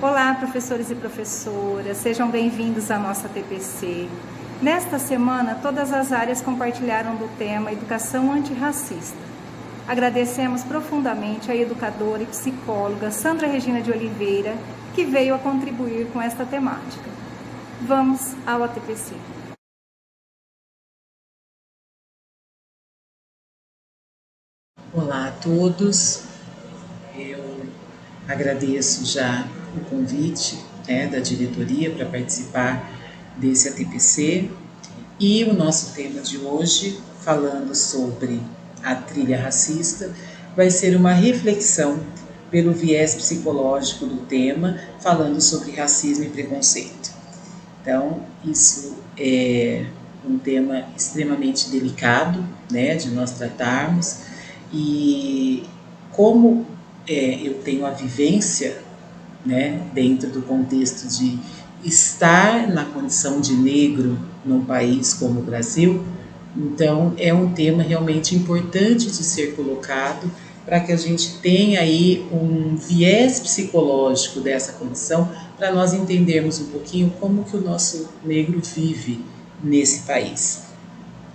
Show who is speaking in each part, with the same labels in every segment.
Speaker 1: Olá, professores e professoras, sejam bem-vindos à nossa TPC. Nesta semana, todas as áreas compartilharam do tema Educação Antirracista. Agradecemos profundamente a educadora e psicóloga Sandra Regina de Oliveira, que veio a contribuir com esta temática. Vamos ao ATPC.
Speaker 2: Olá a todos, eu agradeço já o convite da diretoria para participar desse ATPC e o nosso tema de hoje, falando sobre a trilha racista, vai ser uma reflexão pelo viés psicológico do tema, falando sobre racismo e preconceito. Então, isso é um tema extremamente delicado, de nós tratarmos, e como eu tenho a vivência, dentro do contexto de estar na condição de negro num país como o Brasil, então é um tema realmente importante de ser colocado para que a gente tenha aí um viés psicológico dessa condição, para nós entendermos um pouquinho como que o nosso negro vive nesse país.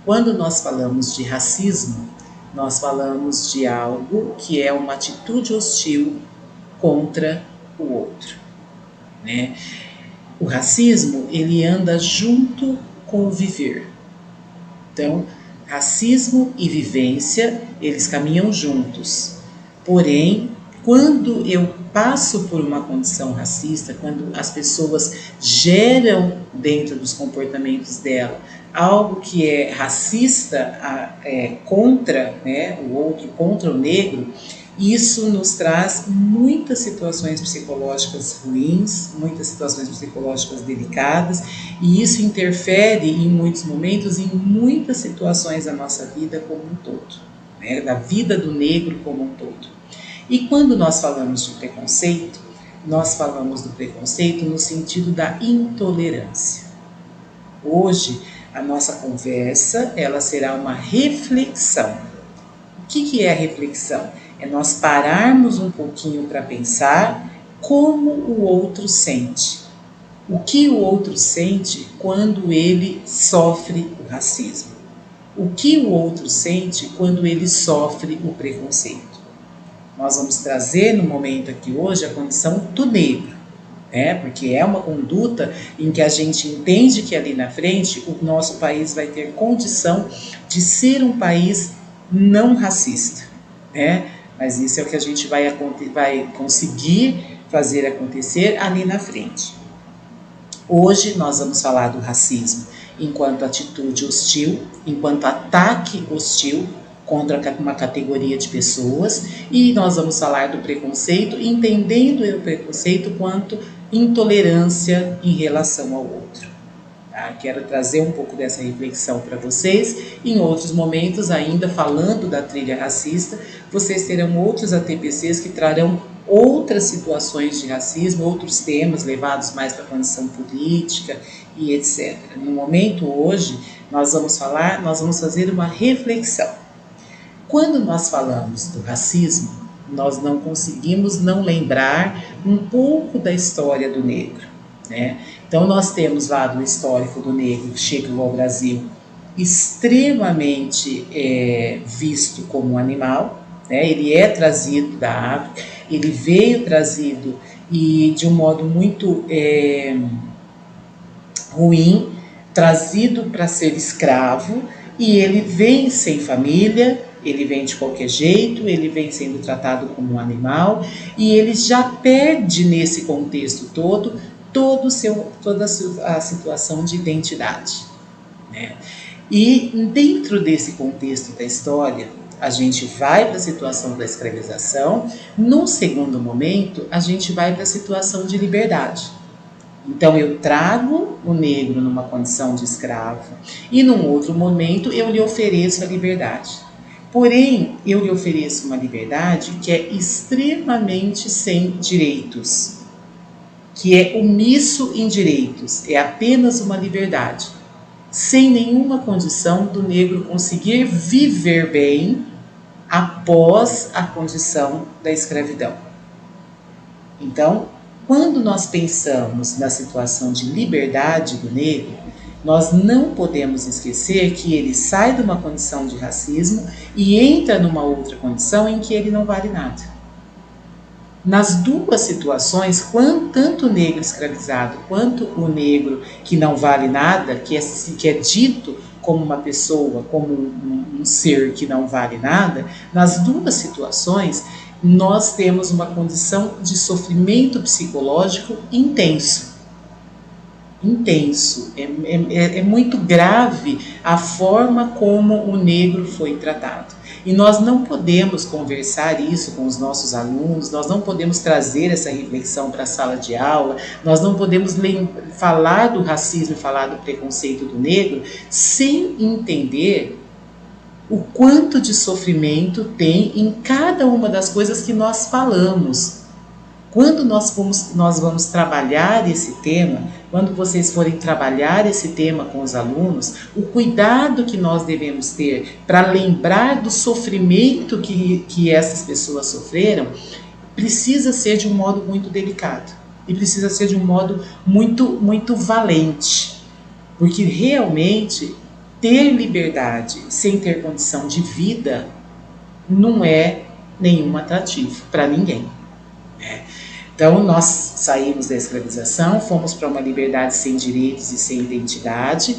Speaker 2: Quando nós falamos de racismo, nós falamos de algo que é uma atitude hostil contra o outro, O racismo, ele anda junto com o viver. Então, racismo e vivência, eles caminham juntos. Porém, quando eu passo por uma condição racista, quando as pessoas geram dentro dos comportamentos dela algo que é racista contra o outro, contra o negro, isso nos traz muitas situações psicológicas ruins, muitas situações psicológicas delicadas, e isso interfere em muitos momentos, em muitas situações da nossa vida como um todo, da vida do negro como um todo. E quando nós falamos de preconceito, nós falamos do preconceito no sentido da intolerância. Hoje, a nossa conversa, ela será uma reflexão. O que é a reflexão? É nós pararmos um pouquinho para pensar como o outro sente. O que o outro sente quando ele sofre o racismo? O que o outro sente quando ele sofre o preconceito? Nós vamos trazer no momento aqui hoje a condição do negro, porque é uma conduta em que a gente entende que ali na frente o nosso país vai ter condição de ser um país não racista, Mas isso é o que a gente vai conseguir fazer acontecer ali na frente. Hoje nós vamos falar do racismo enquanto atitude hostil, enquanto ataque hostil contra uma categoria de pessoas, e nós vamos falar do preconceito, entendendo o preconceito quanto intolerância em relação ao outro. Quero trazer um pouco dessa reflexão para vocês. Em outros momentos, ainda falando da trilha racista, vocês terão outros ATPCs que trarão outras situações de racismo, outros temas levados mais para a condição política e etc. No momento hoje, nós vamos fazer uma reflexão. Quando nós falamos do racismo, nós não conseguimos não lembrar um pouco da história do negro, Então, nós temos lá do histórico do negro que chegou ao Brasil extremamente visto como um animal, Ele é trazido da África, ele veio trazido e de um modo muito ruim, trazido para ser escravo, e ele vem sem família, ele vem de qualquer jeito, ele vem sendo tratado como um animal, e ele já perde nesse contexto todo toda a situação de identidade, E dentro desse contexto da história, a gente vai para a situação da escravização, no segundo momento, a gente vai para a situação de liberdade. Então, eu trago o negro numa condição de escravo, e num outro momento eu lhe ofereço a liberdade. Porém, eu lhe ofereço uma liberdade que é extremamente sem direitos, que é omisso em direitos, é apenas uma liberdade, sem nenhuma condição do negro conseguir viver bem após a condição da escravidão. Então, quando nós pensamos na situação de liberdade do negro, nós não podemos esquecer que ele sai de uma condição de racismo e entra numa outra condição em que ele não vale nada. Nas duas situações, tanto o negro escravizado quanto o negro que não vale nada, que é dito como uma pessoa, como um ser que não vale nada, nas duas situações nós temos uma condição de sofrimento psicológico intenso. É muito grave a forma como o negro foi tratado. E nós não podemos conversar isso com os nossos alunos, nós não podemos trazer essa reflexão para a sala de aula, nós não podemos falar do racismo e falar do preconceito do negro sem entender o quanto de sofrimento tem em cada uma das coisas que nós falamos. Quando nós vamos trabalhar esse tema, quando vocês forem trabalhar esse tema com os alunos, o cuidado que nós devemos ter para lembrar do sofrimento que essas pessoas sofreram, precisa ser de um modo muito delicado e precisa ser de um modo muito, muito valente, porque realmente ter liberdade sem ter condição de vida não é nenhum atrativo para ninguém. Então, nós saímos da escravização, fomos para uma liberdade sem direitos e sem identidade,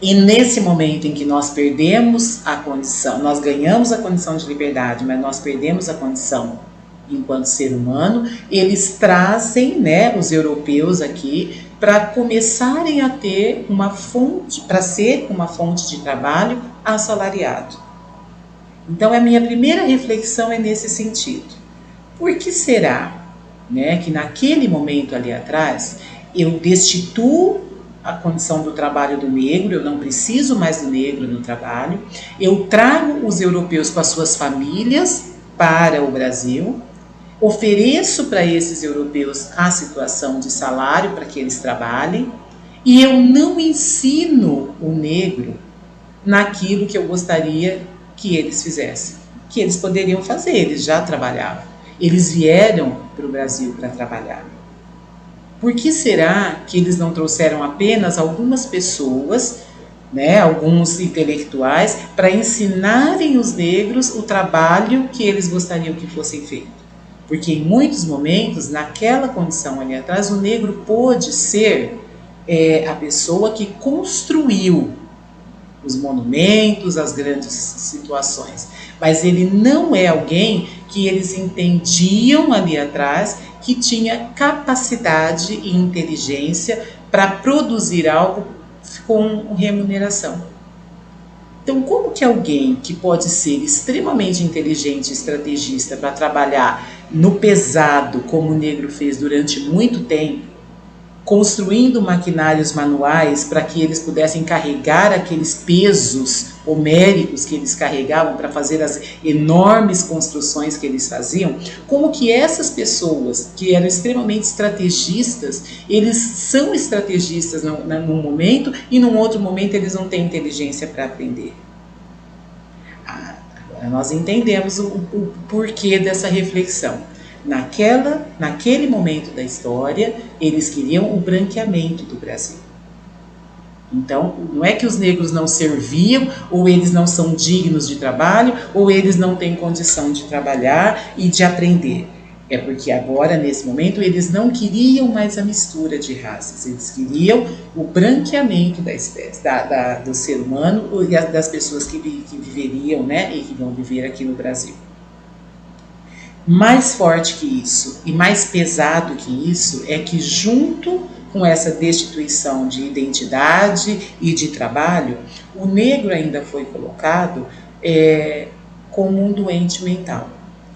Speaker 2: e nesse momento em que nós perdemos a condição, nós ganhamos a condição de liberdade, mas nós perdemos a condição enquanto ser humano, eles trazem, os europeus aqui, para começarem a ter uma fonte, para ser uma fonte de trabalho assalariado. Então, a minha primeira reflexão é nesse sentido. Por que será, que naquele momento ali atrás, eu destituo a condição do trabalho do negro, eu não preciso mais do negro no trabalho, eu trago os europeus com as suas famílias para o Brasil, ofereço para esses europeus a situação de salário para que eles trabalhem, e eu não ensino o negro naquilo que eu gostaria que eles fizessem, que eles poderiam fazer, eles já trabalhavam. Eles vieram para o Brasil para trabalhar. Por que será que eles não trouxeram apenas algumas pessoas, alguns intelectuais, para ensinarem os negros o trabalho que eles gostariam que fosse feito? Porque em muitos momentos, naquela condição ali atrás, o negro pôde ser a pessoa que construiu os monumentos, as grandes situações. Mas ele não é alguém que eles entendiam ali atrás que tinha capacidade e inteligência para produzir algo com remuneração. Então, como que alguém que pode ser extremamente inteligente e estrategista para trabalhar no pesado, como o negro fez durante muito tempo, construindo maquinários manuais para que eles pudessem carregar aqueles pesos homéricos que eles carregavam para fazer as enormes construções que eles faziam, como que essas pessoas que eram extremamente estrategistas, eles são estrategistas num momento e num outro momento eles não têm inteligência para aprender. Agora nós entendemos o porquê dessa reflexão. Naquele momento da história, eles queriam o branqueamento do Brasil. Então, não é que os negros não serviam, ou eles não são dignos de trabalho, ou eles não têm condição de trabalhar e de aprender. É porque agora, nesse momento, eles não queriam mais a mistura de raças, eles queriam o branqueamento da espécie, do ser humano e das pessoas que viveriam, e que vão viver aqui no Brasil. Mais forte que isso e mais pesado que isso é que, junto com essa destituição de identidade e de trabalho, o negro ainda foi colocado como um doente mental.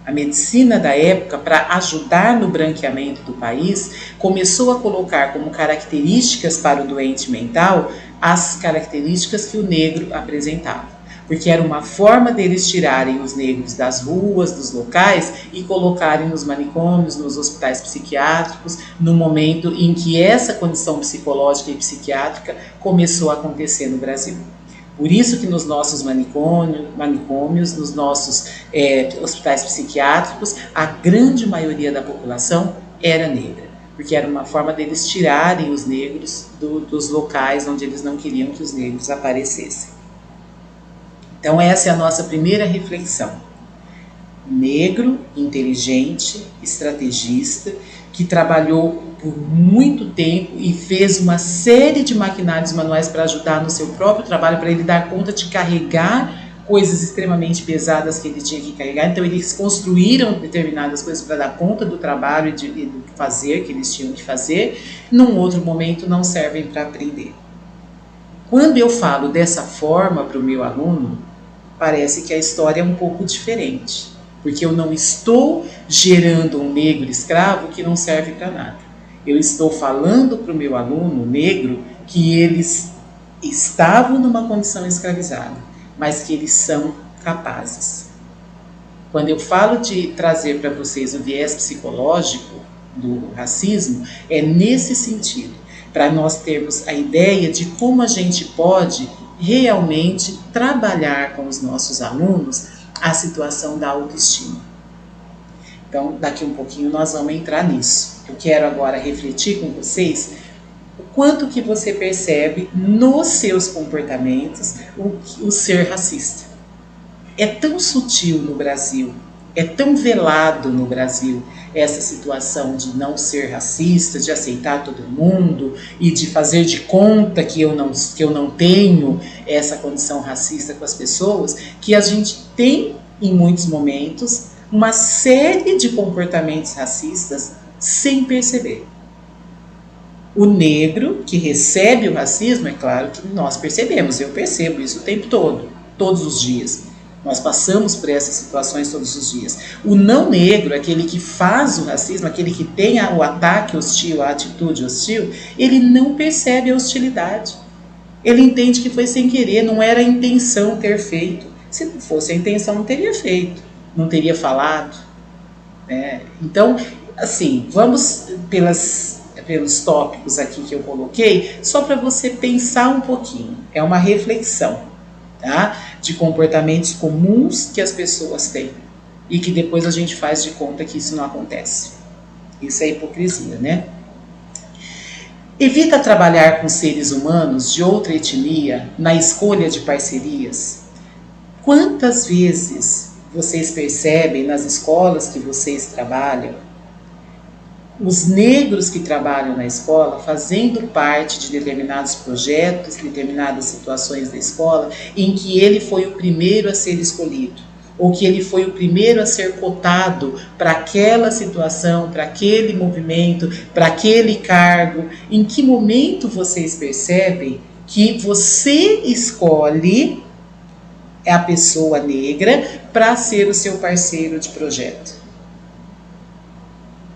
Speaker 2: A medicina da época, para ajudar no branqueamento do país, começou a colocar como características para o doente mental as características que o negro apresentava. Porque era uma forma deles tirarem os negros das ruas, dos locais e colocarem nos manicômios, nos hospitais psiquiátricos, no momento em que essa condição psicológica e psiquiátrica começou a acontecer no Brasil. Por isso que nos nossos manicômios, nos nossos hospitais psiquiátricos, a grande maioria da população era negra, porque era uma forma deles tirarem os negros dos locais onde eles não queriam que os negros aparecessem. Então essa é a nossa primeira reflexão. Negro, inteligente, estrategista, que trabalhou por muito tempo e fez uma série de maquinários manuais para ajudar no seu próprio trabalho, para ele dar conta de carregar coisas extremamente pesadas que ele tinha que carregar. Então eles construíram determinadas coisas para dar conta do trabalho e do fazer que eles tinham que fazer. Num outro momento não servem para aprender. Quando eu falo dessa forma para o meu aluno, parece que a história é um pouco diferente, porque eu não estou gerando um negro escravo que não serve para nada. Eu estou falando para o meu aluno negro que eles estavam numa condição escravizada, mas que eles são capazes. Quando eu falo de trazer para vocês o viés psicológico do racismo, é nesse sentido, para nós termos a ideia de como a gente pode realmente trabalhar com os nossos alunos a situação da autoestima. Então, daqui um pouquinho nós vamos entrar nisso. Eu quero agora refletir com vocês o quanto que você percebe nos seus comportamentos o ser racista. É tão sutil no Brasil, é tão velado no Brasil essa situação de não ser racista, de aceitar todo mundo e de fazer de conta que eu não tenho essa condição racista com as pessoas, que a gente tem, em muitos momentos, uma série de comportamentos racistas sem perceber. O negro que recebe o racismo, é claro que nós percebemos, eu percebo isso o tempo todo, todos os dias. Nós passamos por essas situações todos os dias. O não negro, aquele que faz o racismo, aquele que tem o ataque hostil, a atitude hostil, ele não percebe a hostilidade. Ele entende que foi sem querer, não era a intenção ter feito. Se não fosse a intenção, não teria feito, não teria falado. Né? Então, assim, vamos pelos tópicos aqui que eu coloquei, só para você pensar um pouquinho. É uma reflexão, tá? De comportamentos comuns que as pessoas têm e que depois a gente faz de conta que isso não acontece. Isso é hipocrisia, né? Evita trabalhar com seres humanos de outra etnia na escolha de parcerias. Quantas vezes vocês percebem nas escolas que vocês trabalham os negros que trabalham na escola fazendo parte de determinados projetos, determinadas situações da escola, em que ele foi o primeiro a ser escolhido, ou que ele foi o primeiro a ser cotado para aquela situação, para aquele movimento, para aquele cargo? Em que momento vocês percebem que você escolhe a pessoa negra para ser o seu parceiro de projeto?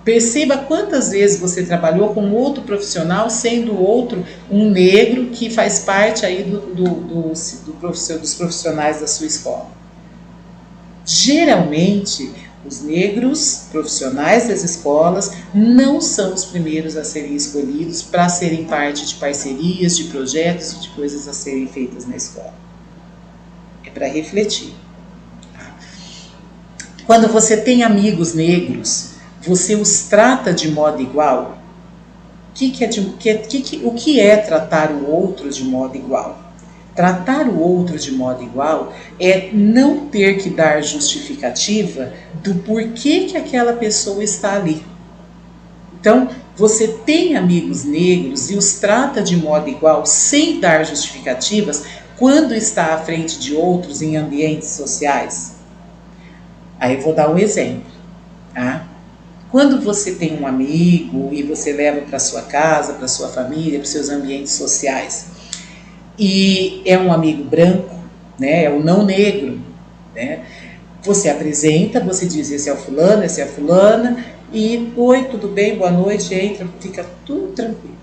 Speaker 2: Perceba quantas vezes você trabalhou com outro profissional, sendo outro um negro que faz parte aí dos profissionais da sua escola. Geralmente, os negros profissionais das escolas não são os primeiros a serem escolhidos para serem parte de parcerias, de projetos e de coisas a serem feitas na escola. É para refletir. Quando você tem amigos negros, você os trata de modo igual? O que é tratar o outro de modo igual? Tratar o outro de modo igual é não ter que dar justificativa do porquê que aquela pessoa está ali. Então, você tem amigos negros e os trata de modo igual, sem dar justificativas, quando está à frente de outros em ambientes sociais? Aí eu vou dar um exemplo, tá? Quando você tem um amigo e você leva para sua casa, para sua família, para os seus ambientes sociais, e é um amigo branco, né, é um não negro, né, você apresenta, você diz: esse é o fulano, essa é a fulana, e oi, tudo bem, boa noite, entra, fica tudo tranquilo.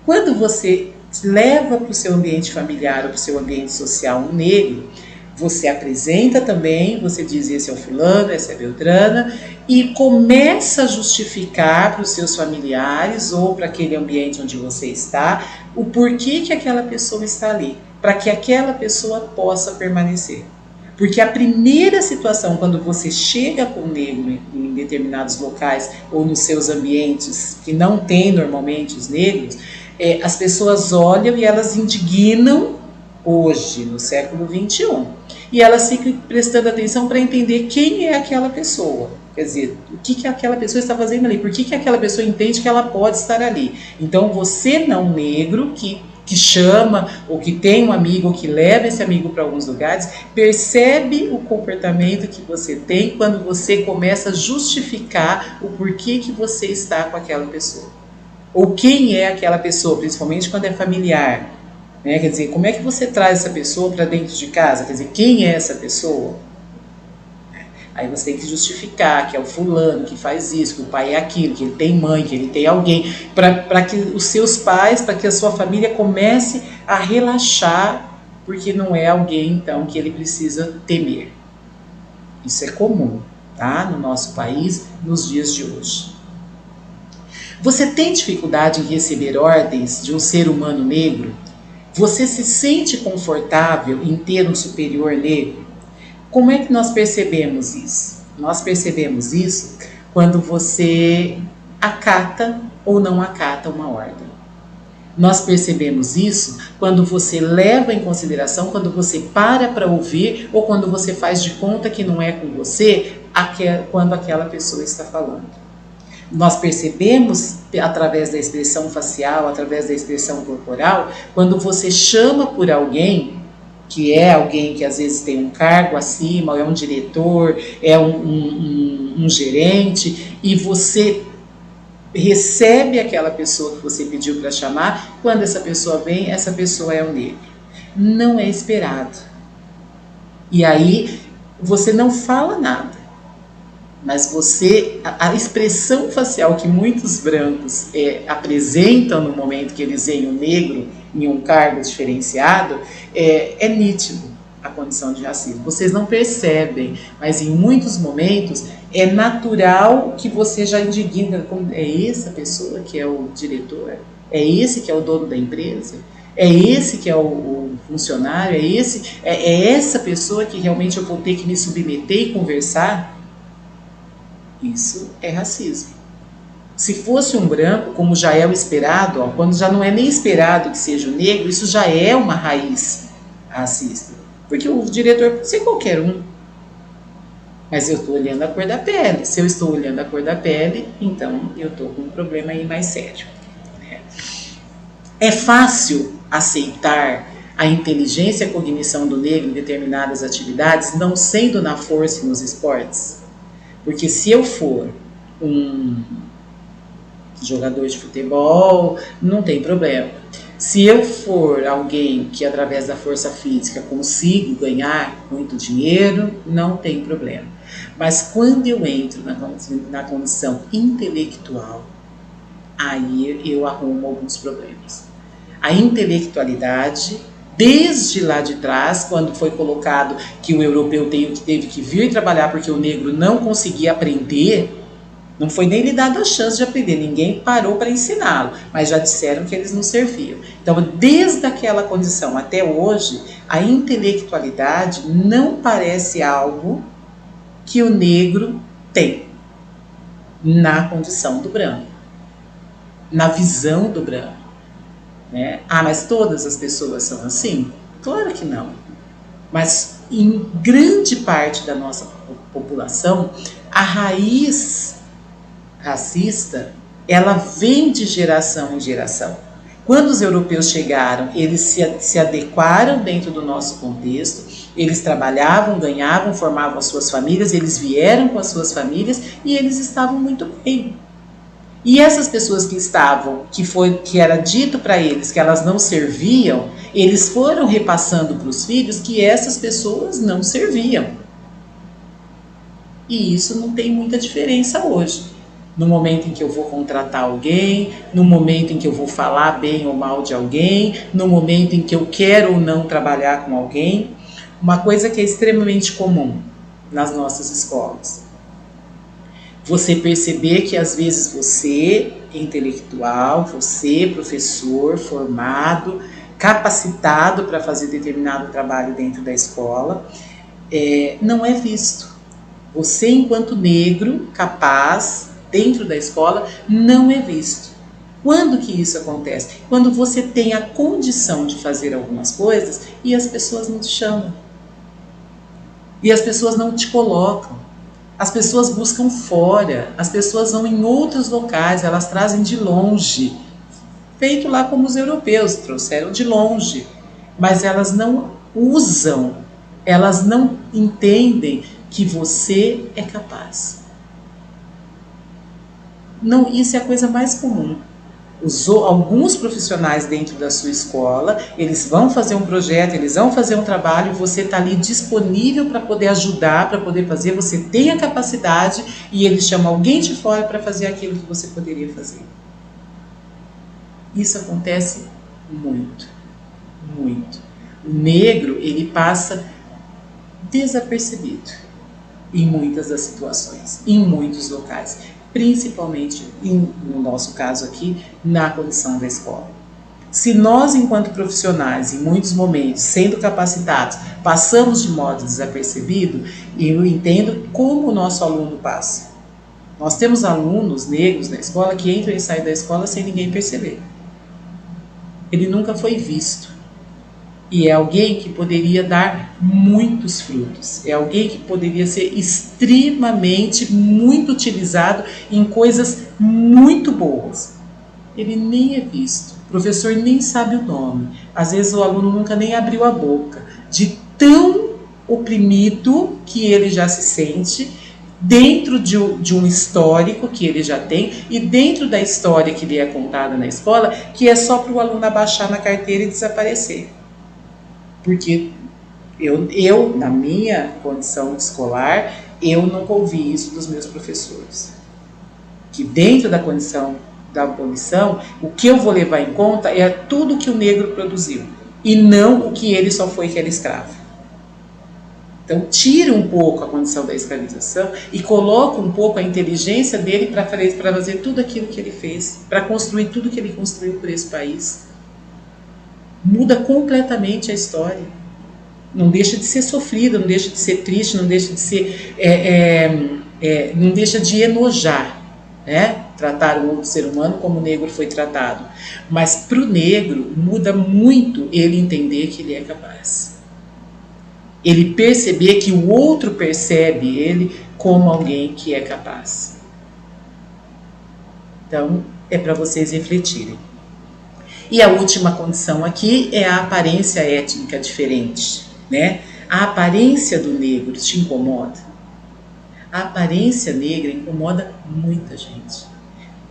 Speaker 2: Quando você leva para o seu ambiente familiar ou para o seu ambiente social um negro, você apresenta também, você diz: esse é o fulano, essa é a Beltrana, e começa a justificar para os seus familiares ou para aquele ambiente onde você está o porquê que aquela pessoa está ali. para que aquela pessoa possa permanecer. Porque a primeira situação, quando você chega com o negro em determinados locais ou nos seus ambientes, que não tem normalmente os negros, as pessoas olham e elas indignam hoje, no século XXI. E elas ficam prestando atenção para entender quem é aquela pessoa. Quer dizer, o que aquela pessoa está fazendo ali? Por que aquela pessoa entende que ela pode estar ali? Então, você não negro que chama, ou que tem um amigo, ou que leva esse amigo para alguns lugares, percebe o comportamento que você tem quando você começa a justificar o porquê que você está com aquela pessoa. Ou quem é aquela pessoa, principalmente quando é familiar. Né? Quer dizer, como é que você traz essa pessoa para dentro de casa? Quer dizer, quem é essa pessoa? Aí você tem que justificar que é o fulano que faz isso, que o pai é aquilo, que ele tem mãe, que ele tem alguém, para que os seus pais, para que a sua família comece a relaxar, porque não é alguém então que ele precisa temer. Isso é comum, tá? No nosso país, nos dias de hoje. Você tem dificuldade em receber ordens de um ser humano negro? Você se sente confortável em ter um superior negro? Como é que nós percebemos isso? Nós percebemos isso quando você acata ou não acata uma ordem. Nós percebemos isso quando você leva em consideração, quando você para ouvir ou quando você faz de conta que não é com você quando aquela pessoa está falando. Nós percebemos através da expressão facial, através da expressão corporal, quando você chama por alguém, que é alguém que às vezes tem um cargo acima, é um diretor, é um gerente, e você recebe aquela pessoa que você pediu para chamar, quando essa pessoa vem, essa pessoa é um negro. Não é esperado. E aí você não fala nada, mas a expressão facial que muitos brancos apresentam no momento que eles veem um negro em um cargo diferenciado, é nítido a condição de racismo. Vocês não percebem, mas em muitos momentos é natural que você já indigna, é essa pessoa que é o diretor, é esse que é o dono da empresa, é esse que é o funcionário, é essa pessoa que realmente eu vou ter que me submeter e conversar. Isso é racismo. Se fosse um branco, como já é o esperado, quando já não é nem esperado que seja o negro, isso já é uma raiz racista. Porque o diretor pode ser qualquer um. Mas eu estou olhando a cor da pele. Se eu estou olhando a cor da pele, então eu estou com um problema aí mais sério. É fácil aceitar a inteligência e a cognição do negro em determinadas atividades, não sendo na força e nos esportes? Porque se eu for um jogador de futebol, não tem problema. Se eu for alguém que através da força física consigo ganhar muito dinheiro, não tem problema. Mas quando eu entro na condição intelectual, aí eu arrumo alguns problemas. A intelectualidade, desde lá de trás, quando foi colocado que o europeu teve que vir trabalhar porque o negro não conseguia aprender, não foi nem lhe dada a chance de aprender, ninguém parou para ensiná-lo, mas já disseram que eles não serviam. Então, desde aquela condição até hoje, a intelectualidade não parece algo que o negro tem na condição do branco, na visão do branco. Né? Mas todas as pessoas são assim? Claro que não. Mas em grande parte da nossa população, a raiz racista, ela vem de geração em geração. Quando os europeus chegaram, eles se adequaram dentro do nosso contexto, eles trabalhavam, ganhavam, formavam as suas famílias, eles vieram com as suas famílias e eles estavam muito bem. E essas pessoas que estavam, que era dito para eles que elas não serviam, eles foram repassando para os filhos que essas pessoas não serviam. E isso não tem muita diferença hoje. No momento em que eu vou contratar alguém, no momento em que eu vou falar bem ou mal de alguém, no momento em que eu quero ou não trabalhar com alguém, uma coisa que é extremamente comum nas nossas escolas. Você perceber que às vezes você, intelectual, você, professor, formado, capacitado para fazer determinado trabalho dentro da escola, não é visto. Você, enquanto negro, capaz, dentro da escola, não é visto. Quando que isso acontece? Quando você tem a condição de fazer algumas coisas e as pessoas não te chamam. E as pessoas não te colocam. As pessoas buscam fora, as pessoas vão em outros locais, elas trazem de longe. Feito lá como os europeus, trouxeram de longe. Mas elas não usam, elas não entendem que você é capaz. Não, isso é a coisa mais comum. Alguns profissionais dentro da sua escola, eles vão fazer um projeto, eles vão fazer um trabalho, você está ali disponível para poder ajudar, para poder fazer, você tem a capacidade e eles chamam alguém de fora para fazer aquilo que você poderia fazer. Isso acontece muito, muito. O negro, ele passa desapercebido em muitas das situações, em muitos locais. Principalmente, no nosso caso aqui, na condição da escola. Se nós, enquanto profissionais, em muitos momentos, sendo capacitados, passamos de modo desapercebido, eu entendo como o nosso aluno passa. Nós temos alunos negros na escola que entram e saem da escola sem ninguém perceber. Ele nunca foi visto. E é alguém que poderia dar muitos frutos. É alguém que poderia ser extremamente muito utilizado em coisas muito boas. Ele nem é visto. O professor nem sabe o nome. Às vezes o aluno nunca nem abriu a boca. De tão oprimido que ele já se sente dentro de um histórico que ele já tem e dentro da história que lhe é contada na escola, que é só para o aluno abaixar na carteira e desaparecer. Porque eu, na minha condição escolar, eu nunca ouvi isso dos meus professores. Que dentro da condição da abolição, o que eu vou levar em conta é tudo que o negro produziu, e não o que ele só foi que era escravo. Então, tira um pouco a condição da escravização e coloca um pouco a inteligência dele para fazer tudo aquilo que ele fez, para construir tudo que ele construiu por esse país. Muda completamente a história. Não deixa de ser sofrida, não deixa de ser triste, não deixa de ser, não deixa de enojar, né? Tratar um outro ser humano como o negro foi tratado. Mas para o negro muda muito ele entender que ele é capaz. Ele perceber que o outro percebe ele como alguém que é capaz. Então, é para vocês refletirem. E a última condição aqui é a aparência étnica diferente, né? A aparência do negro te incomoda? A aparência negra incomoda muita gente.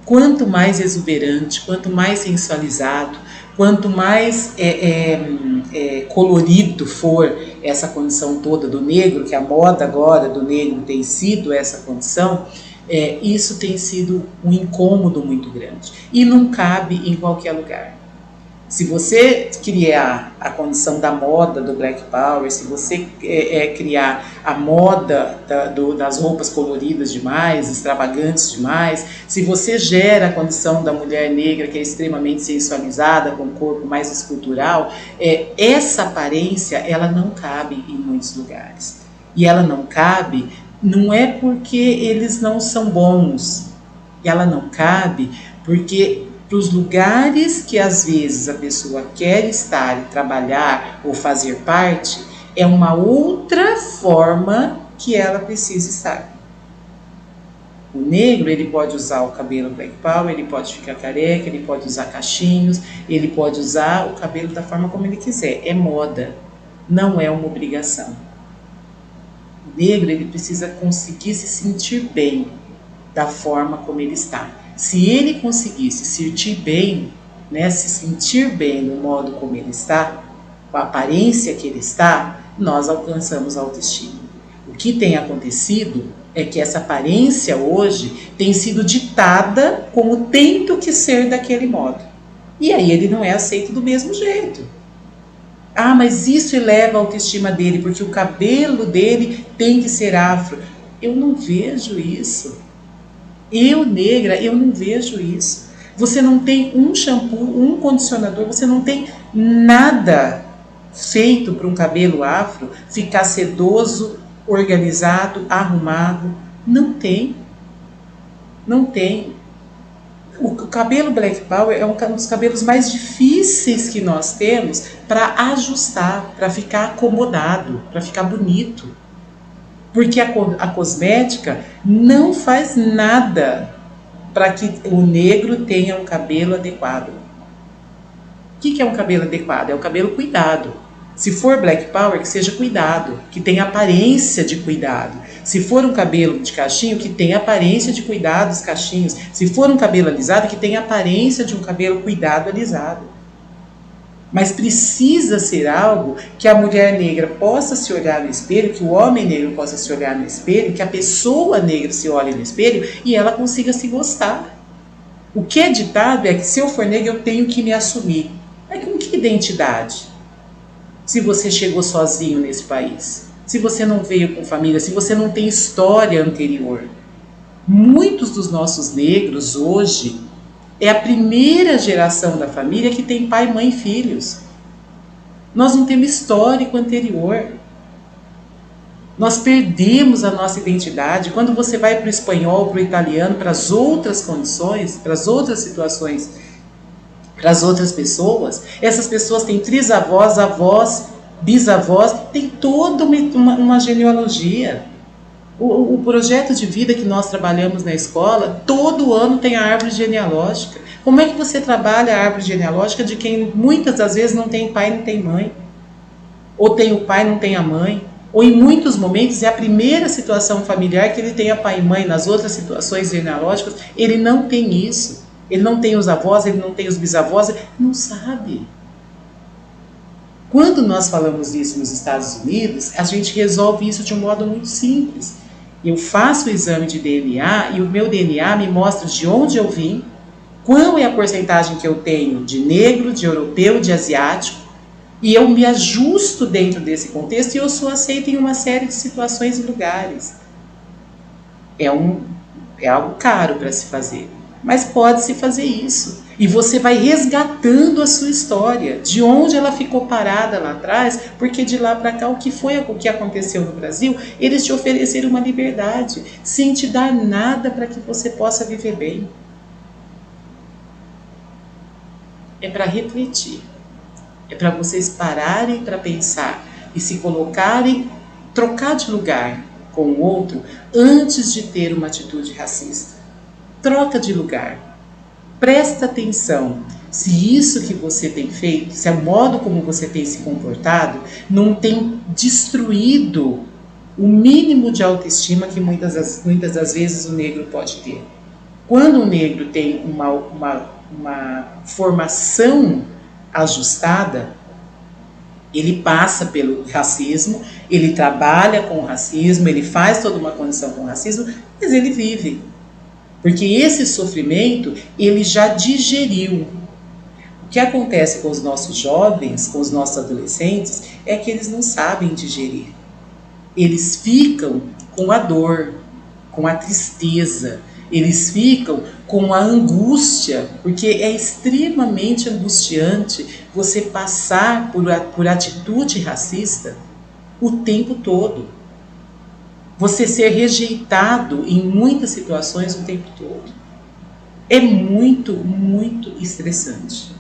Speaker 2: Quanto mais exuberante, quanto mais sensualizado, quanto mais colorido for essa condição toda do negro, que a moda agora do negro tem sido essa condição, isso tem sido um incômodo muito grande. E não cabe em qualquer lugar. Se você criar a condição da moda do Black Power, se você criar a moda das roupas coloridas demais, extravagantes demais, se você gera a condição da mulher negra que é extremamente sensualizada, com um corpo mais escultural, essa aparência ela não cabe em muitos lugares. E ela não cabe, não é porque eles não são bons, ela não cabe porque para os lugares que às vezes a pessoa quer estar e trabalhar ou fazer parte, é uma outra forma que ela precisa estar. O negro, ele pode usar o cabelo Black Power, ele pode ficar careca, ele pode usar cachinhos, ele pode usar o cabelo da forma como ele quiser. É moda, não é uma obrigação. O negro, ele precisa conseguir se sentir bem da forma como ele está. Se ele conseguir se sentir bem, né, se sentir bem no modo como ele está, com a aparência que ele está, nós alcançamos a autoestima. O que tem acontecido é que essa aparência hoje tem sido ditada como tendo que ser daquele modo. E aí ele não é aceito do mesmo jeito. Ah, mas isso eleva a autoestima dele, porque o cabelo dele tem que ser afro. Eu não vejo isso. Eu, negra, eu não vejo isso. Você não tem um shampoo, um condicionador, você não tem nada feito para um cabelo afro ficar sedoso, organizado, arrumado. Não tem. Não tem. O cabelo Black Power é um dos cabelos mais difíceis que nós temos para ajustar, para ficar acomodado, para ficar bonito. Porque a cosmética não faz nada para que o negro tenha um cabelo adequado. O que é um cabelo adequado? É um cabelo cuidado. Se for Black Power, que seja cuidado, que tenha aparência de cuidado. Se for um cabelo de cachinho, que tenha aparência de cuidado dos cachinhos. Se for um cabelo alisado, que tenha aparência de um cabelo cuidado alisado. Mas precisa ser algo que a mulher negra possa se olhar no espelho, que o homem negro possa se olhar no espelho, que a pessoa negra se olhe no espelho e ela consiga se gostar. O que é ditado é que se eu for negra eu tenho que me assumir. Mas com que identidade? Se você chegou sozinho nesse país, se você não veio com família, se você não tem história anterior. Muitos dos nossos negros hoje é a primeira geração da família que tem pai, mãe e filhos. Nós não temos histórico anterior. Nós perdemos a nossa identidade. Quando você vai para o espanhol, para o italiano, para as outras condições, para as outras situações, para as outras pessoas, essas pessoas têm trisavós, avós, bisavós, tem toda uma genealogia. O projeto de vida que nós trabalhamos na escola, todo ano tem a árvore genealógica. Como é que você trabalha a árvore genealógica de quem muitas das vezes não tem pai, não tem mãe? Ou tem o pai, não tem a mãe? Ou em muitos momentos é a primeira situação familiar que ele tenha pai e mãe, nas outras situações genealógicas, ele não tem isso. Ele não tem os avós, ele não tem os bisavós, ele não sabe. Quando nós falamos isso nos Estados Unidos, a gente resolve isso de um modo muito simples. Eu faço o exame de DNA e o meu DNA me mostra de onde eu vim, qual é a porcentagem que eu tenho de negro, de europeu, de asiático, e eu me ajusto dentro desse contexto e eu sou aceita em uma série de situações e lugares. É algo caro para se fazer, mas pode-se fazer isso. E você vai resgatando a sua história, de onde ela ficou parada lá atrás, porque de lá para cá o que aconteceu no Brasil, eles te ofereceram uma liberdade, sem te dar nada para que você possa viver bem. É para refletir, é para vocês pararem para pensar e se colocarem, trocar de lugar com o outro antes de ter uma atitude racista. Troca de lugar. Presta atenção se isso que você tem feito, se é o modo como você tem se comportado, não tem destruído o mínimo de autoestima que muitas das vezes o negro pode ter. Quando o negro tem uma formação ajustada, ele passa pelo racismo, ele trabalha com o racismo, ele faz toda uma condição com o racismo, mas ele vive. Porque esse sofrimento, ele já digeriu. O que acontece com os nossos jovens, com os nossos adolescentes, é que eles não sabem digerir. Eles ficam com a dor, com a tristeza, eles ficam com a angústia, porque é extremamente angustiante você passar por atitude racista o tempo todo. Você ser rejeitado em muitas situações o tempo todo. É muito, muito estressante.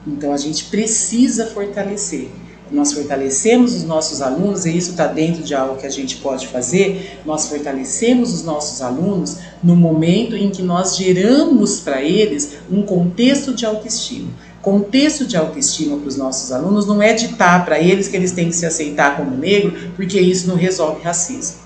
Speaker 2: Então a gente precisa fortalecer. Nós fortalecemos os nossos alunos, e isso está dentro de algo que a gente pode fazer, nós fortalecemos os nossos alunos no momento em que nós geramos para eles um contexto de autoestima. Contexto de autoestima para os nossos alunos não é ditar para eles que eles têm que se aceitar como negro, porque isso não resolve racismo.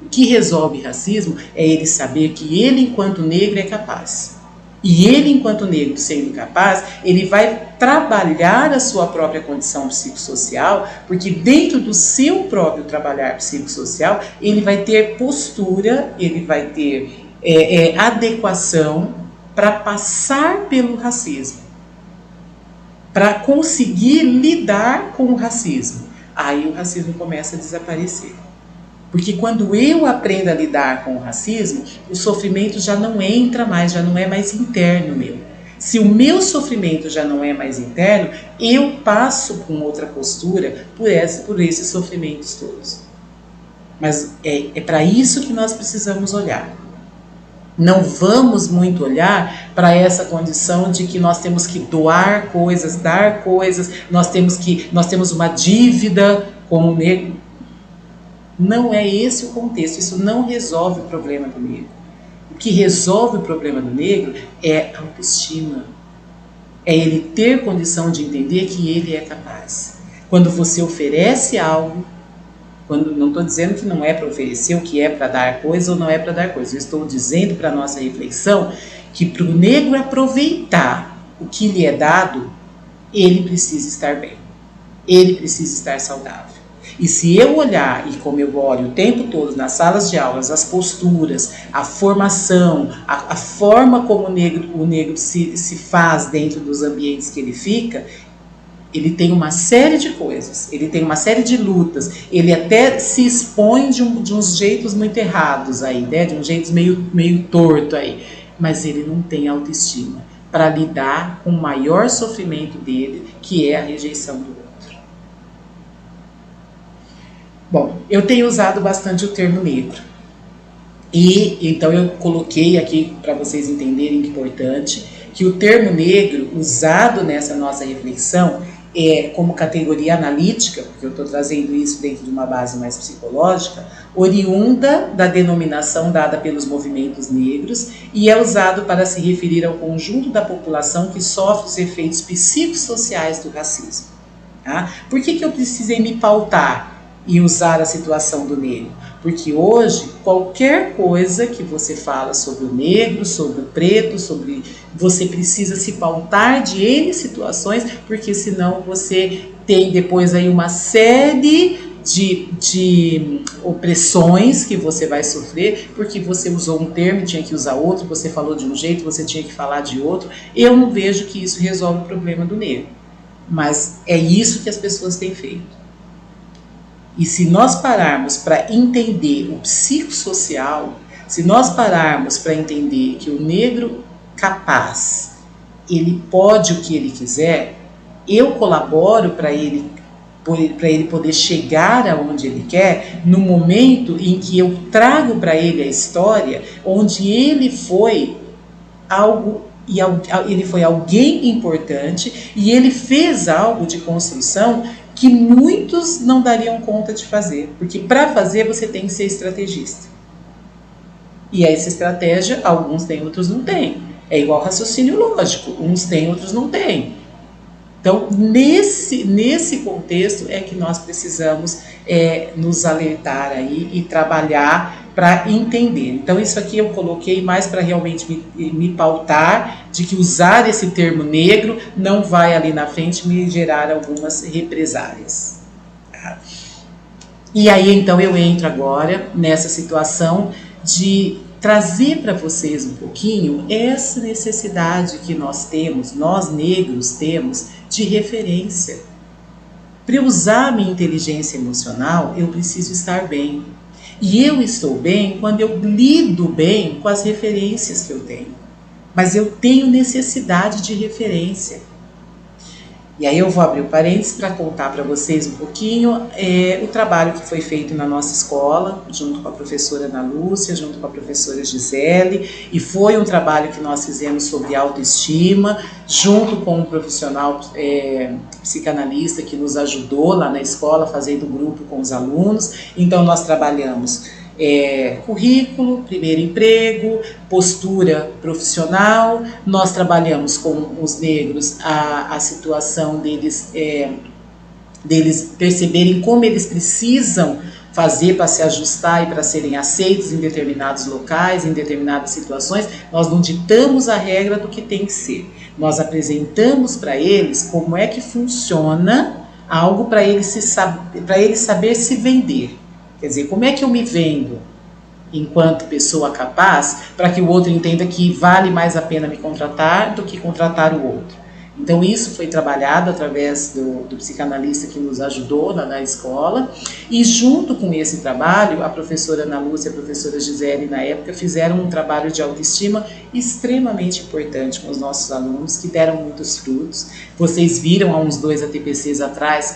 Speaker 2: O que resolve racismo é ele saber que ele, enquanto negro, é capaz. E ele, enquanto negro, sendo capaz, ele vai trabalhar a sua própria condição psicossocial, porque dentro do seu próprio trabalhar psicossocial, ele vai ter postura, ele vai ter adequação para passar pelo racismo, para conseguir lidar com o racismo. Aí o racismo começa a desaparecer. Porque quando eu aprendo a lidar com o racismo, o sofrimento já não entra mais, já não é mais interno meu. Se o meu sofrimento já não é mais interno, eu passo com outra postura por esses sofrimentos todos. Mas é para isso que nós precisamos olhar. Não vamos muito olhar para essa condição de que nós temos que doar coisas, dar coisas, nós temos uma dívida com o negro. Não é esse o contexto, isso não resolve o problema do negro. O que resolve o problema do negro é a autoestima. É ele ter condição de entender que ele é capaz. Quando você oferece algo, não estou dizendo que não é para oferecer, o que é para dar coisa ou não é para dar coisa. Eu estou dizendo para a nossa reflexão que para o negro aproveitar o que lhe é dado, ele precisa estar bem. Ele precisa estar saudável. E se eu olhar, e como eu olho o tempo todo nas salas de aulas, as posturas, a formação, a forma como o negro se faz dentro dos ambientes que ele fica, ele tem uma série de coisas, ele tem uma série de lutas, ele até se expõe de uns jeitos muito errados aí, né? De um jeito meio torto aí, mas ele não tem autoestima para lidar com o maior sofrimento dele, que é a rejeição do outro. Bom, eu tenho usado bastante o termo negro. E então eu coloquei aqui para vocês entenderem que é importante que o termo negro usado nessa nossa reflexão como categoria analítica, porque eu estou trazendo isso dentro de uma base mais psicológica, oriunda da denominação dada pelos movimentos negros e é usado para se referir ao conjunto da população que sofre os efeitos psicossociais do racismo. Tá? Por que eu precisei me pautar e usar a situação do negro? Porque hoje, qualquer coisa que você fala sobre o negro, sobre o preto, você precisa se pautar de N situações, porque senão você tem depois aí uma série de opressões que você vai sofrer, porque você usou um termo e tinha que usar outro, você falou de um jeito, você tinha que falar de outro. Eu não vejo que isso resolve o problema do negro, mas é isso que as pessoas têm feito. E se nós pararmos para entender o psicossocial, se nós pararmos para entender que o negro capaz, ele pode o que ele quiser, eu colaboro para ele poder chegar aonde ele quer, no momento em que eu trago para ele a história onde ele foi algo, e ele foi alguém importante e ele fez algo de construção que muitos não dariam conta de fazer, porque para fazer você tem que ser estrategista. E essa estratégia, alguns têm, outros não têm. É igual raciocínio lógico, uns têm, outros não têm. Então, nesse contexto é que nós precisamos nos alertar aí e trabalhar para entender. Então, isso aqui eu coloquei mais para realmente me pautar de que usar esse termo negro não vai ali na frente me gerar algumas represálias. Tá? E aí, então, eu entro agora nessa situação de trazer para vocês um pouquinho essa necessidade que nós temos, nós negros temos, de referência. Para eu usar a minha inteligência emocional, eu preciso estar bem. E eu estou bem quando eu lido bem com as referências que eu tenho. Mas eu tenho necessidade de referência. E aí eu vou abrir o parênteses para contar para vocês um pouquinho o trabalho que foi feito na nossa escola, junto com a professora Ana Lúcia, junto com a professora Gisele, e foi um trabalho que nós fizemos sobre autoestima, junto com um profissional psicanalista que nos ajudou lá na escola, fazendo grupo com os alunos. Então nós trabalhamos currículo, primeiro emprego, postura profissional. Nós trabalhamos com os negros a situação deles perceberem como eles precisam fazer para se ajustar e para serem aceitos em determinados locais, em determinadas situações. Nós não ditamos a regra do que tem que ser. Nós apresentamos para eles como é que funciona algo para ele saber se vender. Quer dizer, como é que eu me vendo enquanto pessoa capaz para que o outro entenda que vale mais a pena me contratar do que contratar o outro? Então isso foi trabalhado através do psicanalista que nos ajudou na escola, e junto com esse trabalho, a professora Ana Lúcia e a professora Gisele na época fizeram um trabalho de autoestima extremamente importante com os nossos alunos, que deram muitos frutos. Vocês viram há uns 2 ATPCs atrás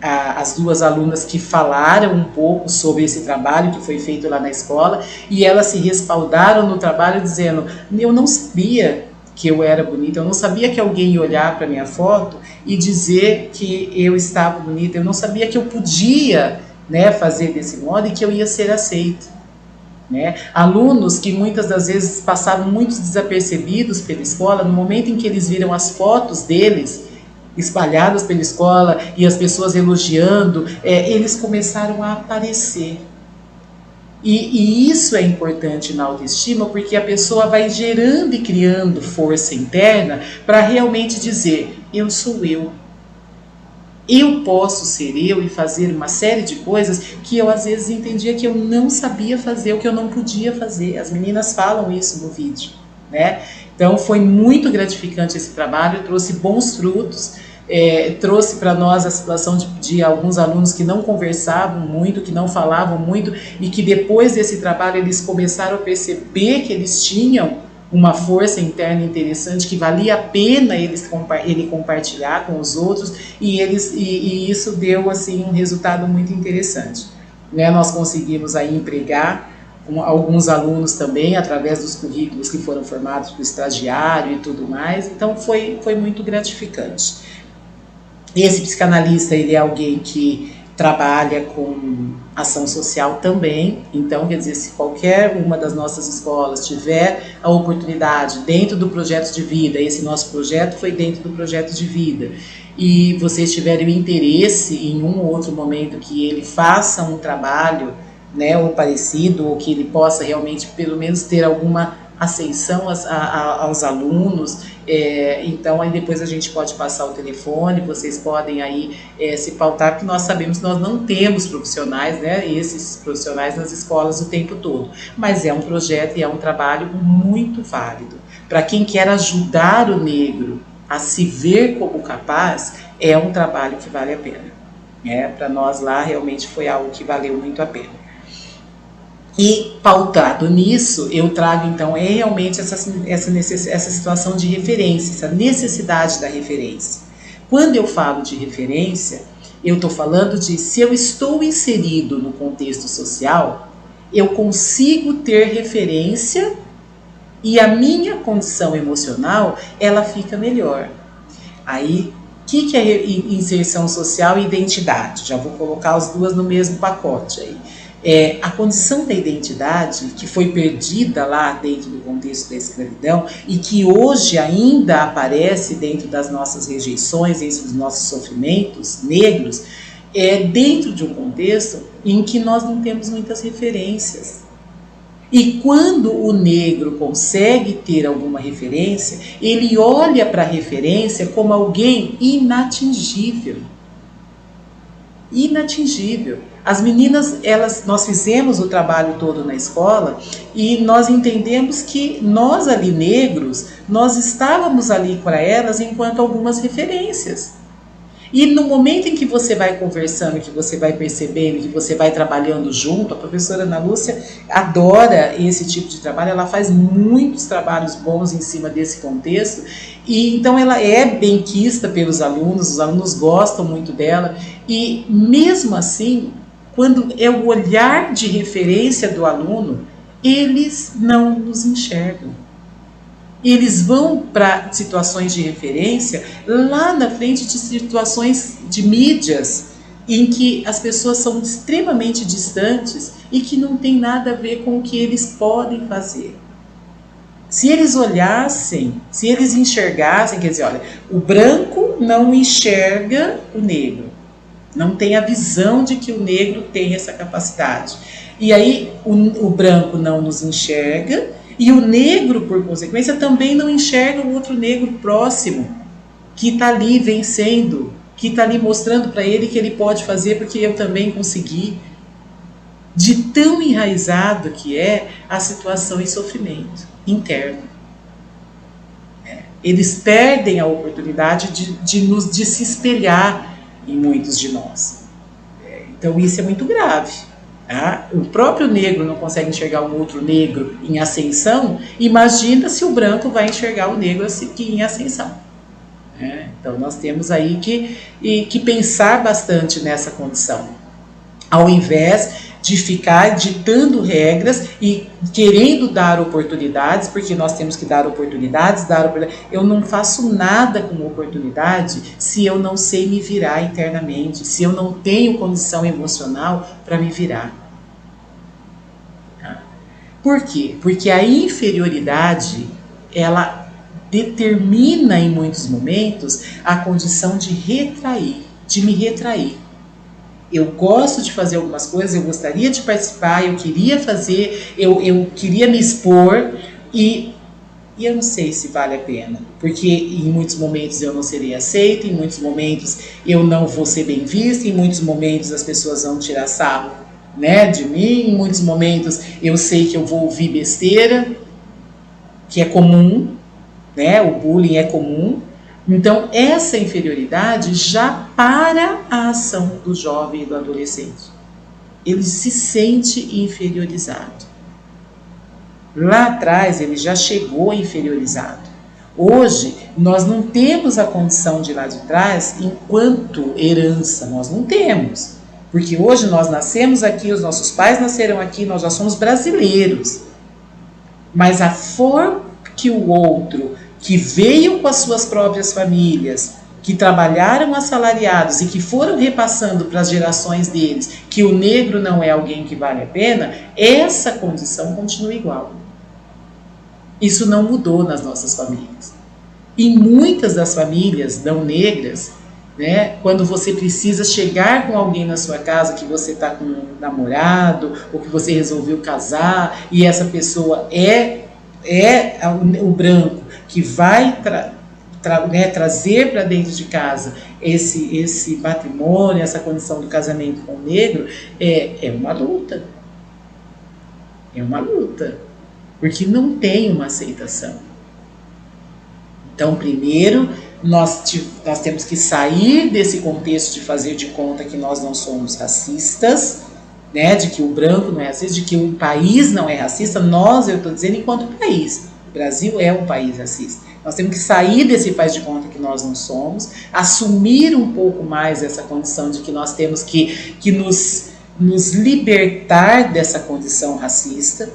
Speaker 2: as 2 alunas que falaram um pouco sobre esse trabalho que foi feito lá na escola, e elas se respaldaram no trabalho dizendo: eu não sabia que eu era bonita, eu não sabia que alguém ia olhar para minha foto e dizer que eu estava bonita, eu não sabia que eu podia, né, fazer desse modo e que eu ia ser aceita. Né? Alunos que muitas das vezes passavam muito desapercebidos pela escola, no momento em que eles viram as fotos deles espalhadas pela escola e as pessoas elogiando, eles começaram a aparecer. E isso é importante na autoestima, porque a pessoa vai gerando e criando força interna para realmente dizer: eu sou eu. Eu posso ser eu e fazer uma série de coisas que eu às vezes entendia que eu não sabia fazer, ou que eu não podia fazer. As meninas falam isso no vídeo, né? Então foi muito gratificante esse trabalho, trouxe bons frutos. Trouxe para nós a situação de alguns alunos que não conversavam muito, que não falavam muito, e que depois desse trabalho eles começaram a perceber que eles tinham uma força interna interessante, que valia a pena ele compartilhar com os outros, e isso deu assim um resultado muito interessante. Né? Nós conseguimos aí empregar alguns alunos também, através dos currículos que foram formados para o estagiário e tudo mais, então foi muito gratificante. Esse psicanalista, ele é alguém que trabalha com ação social também, então, quer dizer, se qualquer uma das nossas escolas tiver a oportunidade dentro do projeto de vida, esse nosso projeto foi dentro do projeto de vida, e vocês tiverem interesse em um ou outro momento que ele faça um trabalho, né, ou parecido, ou que ele possa realmente, pelo menos, ter alguma ascensão aos alunos, então aí depois a gente pode passar o telefone, vocês podem aí se pautar, porque nós sabemos que nós não temos profissionais, né, esses profissionais nas escolas o tempo todo, mas é um projeto e é um trabalho muito válido. Para quem quer ajudar o negro a se ver como capaz, é um trabalho que vale a pena. Para nós lá realmente foi algo que valeu muito a pena. E pautado nisso, eu trago então realmente essa situação de referência, essa necessidade da referência. Quando eu falo de referência, eu estou falando de se eu estou inserido no contexto social, eu consigo ter referência e a minha condição emocional, ela fica melhor. Aí, o que é inserção social e identidade? Já vou colocar as duas no mesmo pacote aí. A condição da identidade que foi perdida lá dentro do contexto da escravidão e que hoje ainda aparece dentro das nossas rejeições, dentro dos nossos sofrimentos negros, dentro de um contexto em que nós não temos muitas referências. E quando o negro consegue ter alguma referência, ele olha para a referência como alguém inatingível. Inatingível. As meninas, nós fizemos o trabalho todo na escola e nós entendemos que nós ali negros, nós estávamos ali para elas enquanto algumas referências. E no momento em que você vai conversando, que você vai percebendo, que você vai trabalhando junto, a professora Ana Lúcia adora esse tipo de trabalho, ela faz muitos trabalhos bons em cima desse contexto, e então ela é benquista pelos alunos, os alunos gostam muito dela, e mesmo assim, quando é o olhar de referência do aluno, eles não nos enxergam. Eles vão para situações de referência lá na frente de situações de mídias em que as pessoas são extremamente distantes e que não tem nada a ver com o que eles podem fazer. Se eles olhassem, se eles enxergassem, quer dizer, olha, o branco não enxerga o negro, não tem a visão de que o negro tem essa capacidade. E aí o branco não nos enxerga, e o negro, por consequência, também não enxerga o outro negro próximo, que está ali vencendo, que está ali mostrando para ele que ele pode fazer porque eu também consegui. De tão enraizado que é a situação em sofrimento interno. Eles perdem a oportunidade de se espelhar em muitos de nós. Então isso é muito grave. Tá? O próprio negro não consegue enxergar um outro negro em ascensão, imagina se o branco vai enxergar o negro em ascensão. Então nós temos aí que pensar bastante nessa condição, ao invés de ficar ditando regras e querendo dar oportunidades, porque nós temos que dar oportunidades. Eu não faço nada com oportunidade se eu não sei me virar internamente, se eu não tenho condição emocional para me virar. Por quê? Porque a inferioridade, ela determina em muitos momentos a condição de me retrair. Eu gosto de fazer algumas coisas, eu gostaria de participar, eu queria fazer, eu queria me expor e eu não sei se vale a pena, porque em muitos momentos eu não serei aceita, em muitos momentos eu não vou ser bem vista, em muitos momentos as pessoas vão tirar sarro, né, de mim, em muitos momentos eu sei que eu vou ouvir besteira, que é comum, né, o bullying é comum. Então, essa inferioridade já para a ação do jovem e do adolescente. Ele se sente inferiorizado. Lá atrás, ele já chegou inferiorizado. Hoje, nós não temos a condição de lá de trás enquanto herança, nós não temos. Porque hoje nós nascemos aqui, os nossos pais nasceram aqui, nós já somos brasileiros. Mas a forma que o outro, que veio com as suas próprias famílias, que trabalharam assalariados e que foram repassando para as gerações deles que o negro não é alguém que vale a pena, essa condição continua igual. Isso não mudou nas nossas famílias. Em muitas das famílias não negras, né, quando você precisa chegar com alguém na sua casa, que você está com um namorado ou que você resolveu casar e essa pessoa é o branco, que vai trazer para dentro de casa esse matrimônio, essa condição do casamento com o negro, é uma luta. É uma luta. Porque não tem uma aceitação. Então, primeiro, nós temos que sair desse contexto de fazer de conta que nós não somos racistas, né, de que o branco não é racista, de que o país não é racista. Eu estou dizendo enquanto país. O Brasil é um país racista. Nós temos que sair desse faz de conta que nós não somos, assumir um pouco mais essa condição de que nós temos que nos libertar dessa condição racista,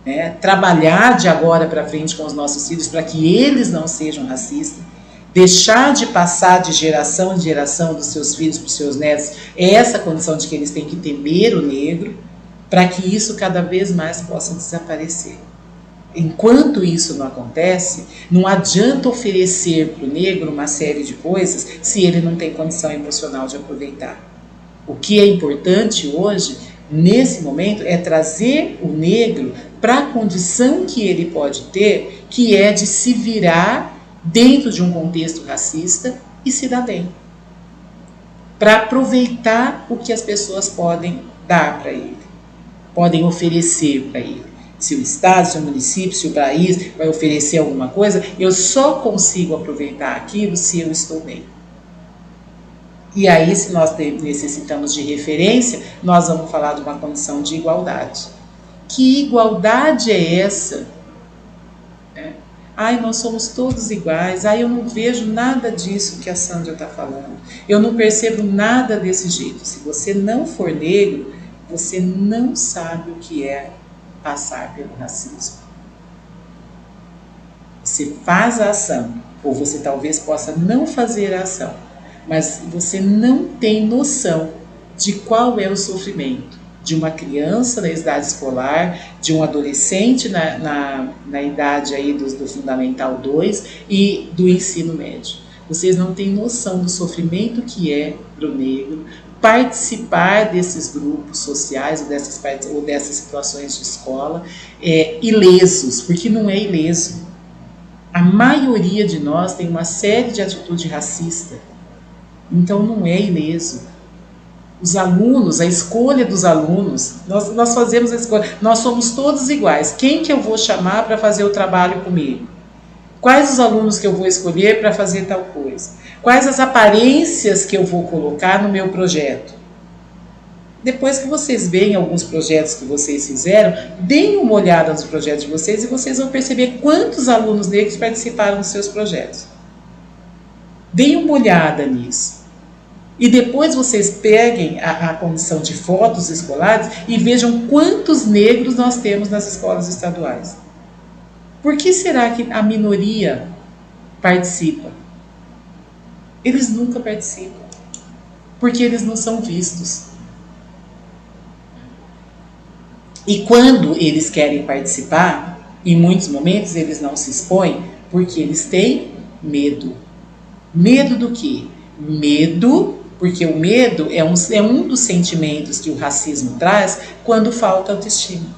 Speaker 2: né? Trabalhar de agora para frente com os nossos filhos para que eles não sejam racistas, deixar de passar de geração em geração dos seus filhos para os seus netos essa condição de que eles têm que temer o negro, para que isso cada vez mais possa desaparecer. Enquanto isso não acontece, não adianta oferecer para o negro uma série de coisas se ele não tem condição emocional de aproveitar. O que é importante hoje, nesse momento, é trazer o negro para a condição que ele pode ter, que é de se virar dentro de um contexto racista e se dar bem. Para aproveitar o que as pessoas podem dar para ele, podem oferecer para ele. Se o Estado, se o município, se o país vai oferecer alguma coisa, eu só consigo aproveitar aquilo se eu estou bem. E aí, se nós necessitamos de referência, nós vamos falar de uma condição de igualdade. Que igualdade é essa? Ai, nós somos todos iguais. Ai, eu não vejo nada disso que a Sandra está falando. Eu não percebo nada desse jeito. Se você não for negro, você não sabe o que é passar pelo racismo. Você faz a ação, ou você talvez possa não fazer a ação, mas você não tem noção de qual é o sofrimento de uma criança na idade escolar, de um adolescente na idade aí do Fundamental 2 e do ensino médio. Vocês não têm noção do sofrimento que é para o negro participar desses grupos sociais ou dessas situações de escola ilesos, porque não é ileso. A maioria de nós tem uma série de atitude racista, então não é ileso. Os alunos, a escolha dos alunos, nós fazemos a escolha, nós somos todos iguais. Quem que eu vou chamar para fazer o trabalho comigo? Quais os alunos que eu vou escolher para fazer tal coisa? Quais as aparências que eu vou colocar no meu projeto? Depois que vocês veem alguns projetos que vocês fizeram, deem uma olhada nos projetos de vocês e vocês vão perceber quantos alunos negros participaram dos seus projetos. Deem uma olhada nisso. E depois vocês peguem a condição de fotos escolares e vejam quantos negros nós temos nas escolas estaduais. Por que será que a minoria participa? Eles nunca participam, porque eles não são vistos. E quando eles querem participar, em muitos momentos eles não se expõem, porque eles têm medo. Medo do quê? Medo, porque o medo é um dos sentimentos que o racismo traz quando falta autoestima.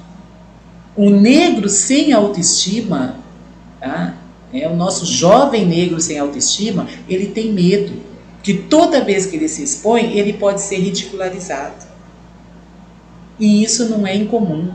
Speaker 2: O negro sem autoestima, tá? O nosso jovem negro sem autoestima, ele tem medo, que toda vez que ele se expõe, ele pode ser ridicularizado. E isso não é incomum.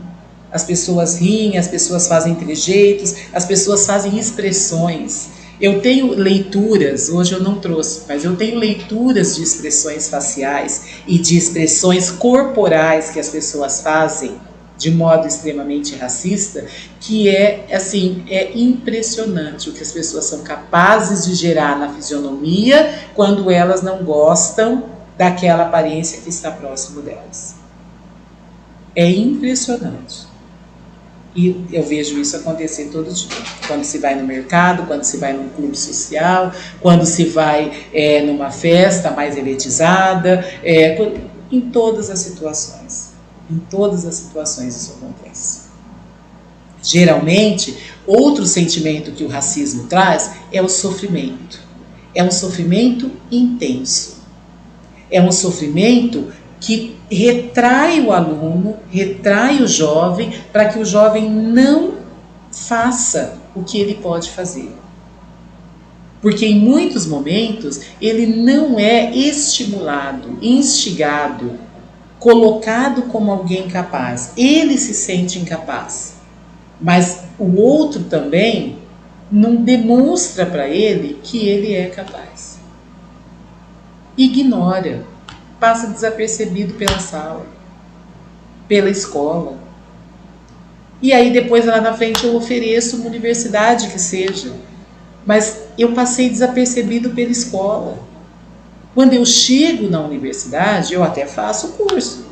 Speaker 2: As pessoas riem, as pessoas fazem trejeitos, as pessoas fazem expressões. Eu tenho leituras, hoje eu não trouxe, mas eu tenho leituras de expressões faciais e de expressões corporais que as pessoas fazem de modo extremamente racista, que é impressionante o que as pessoas são capazes de gerar na fisionomia quando elas não gostam daquela aparência que está próximo delas. É impressionante. E eu vejo isso acontecer todo dia. Quando se vai no mercado, quando se vai num clube social, quando se vai numa festa mais elitizada, em todas as situações. Em todas as situações isso acontece. Geralmente, outro sentimento que o racismo traz é o sofrimento. É um sofrimento intenso. É um sofrimento que retrai o aluno, retrai o jovem, para que o jovem não faça o que ele pode fazer. Porque em muitos momentos ele não é estimulado, instigado, colocado como alguém capaz. Ele se sente incapaz. Mas o outro também não demonstra para ele que ele é capaz. Ignora. Passa desapercebido pela sala, pela escola. E aí depois lá na frente eu ofereço uma universidade que seja, mas eu passei desapercebido pela escola. Quando eu chego na universidade, eu até faço o curso,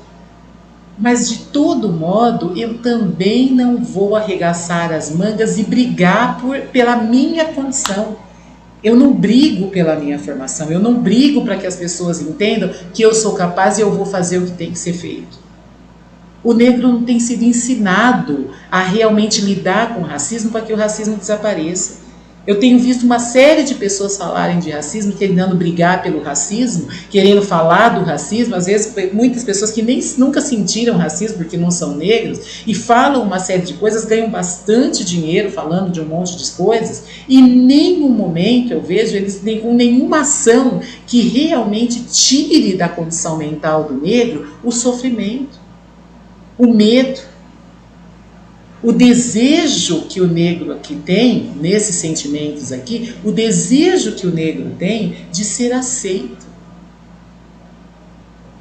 Speaker 2: mas de todo modo eu também não vou arregaçar as mangas e brigar pela minha condição. Eu não brigo pela minha formação, eu não brigo para que as pessoas entendam que eu sou capaz e eu vou fazer o que tem que ser feito. O negro não tem sido ensinado a realmente lidar com o racismo para que o racismo desapareça. Eu tenho visto uma série de pessoas falarem de racismo, querendo brigar pelo racismo, querendo falar do racismo, às vezes muitas pessoas que nunca sentiram racismo porque não são negros, e falam uma série de coisas, ganham bastante dinheiro falando de um monte de coisas, e em nenhum momento eu vejo eles com nenhuma ação que realmente tire da condição mental do negro o sofrimento, o medo, o desejo que o negro aqui tem, nesses sentimentos aqui, o desejo que o negro tem de ser aceito.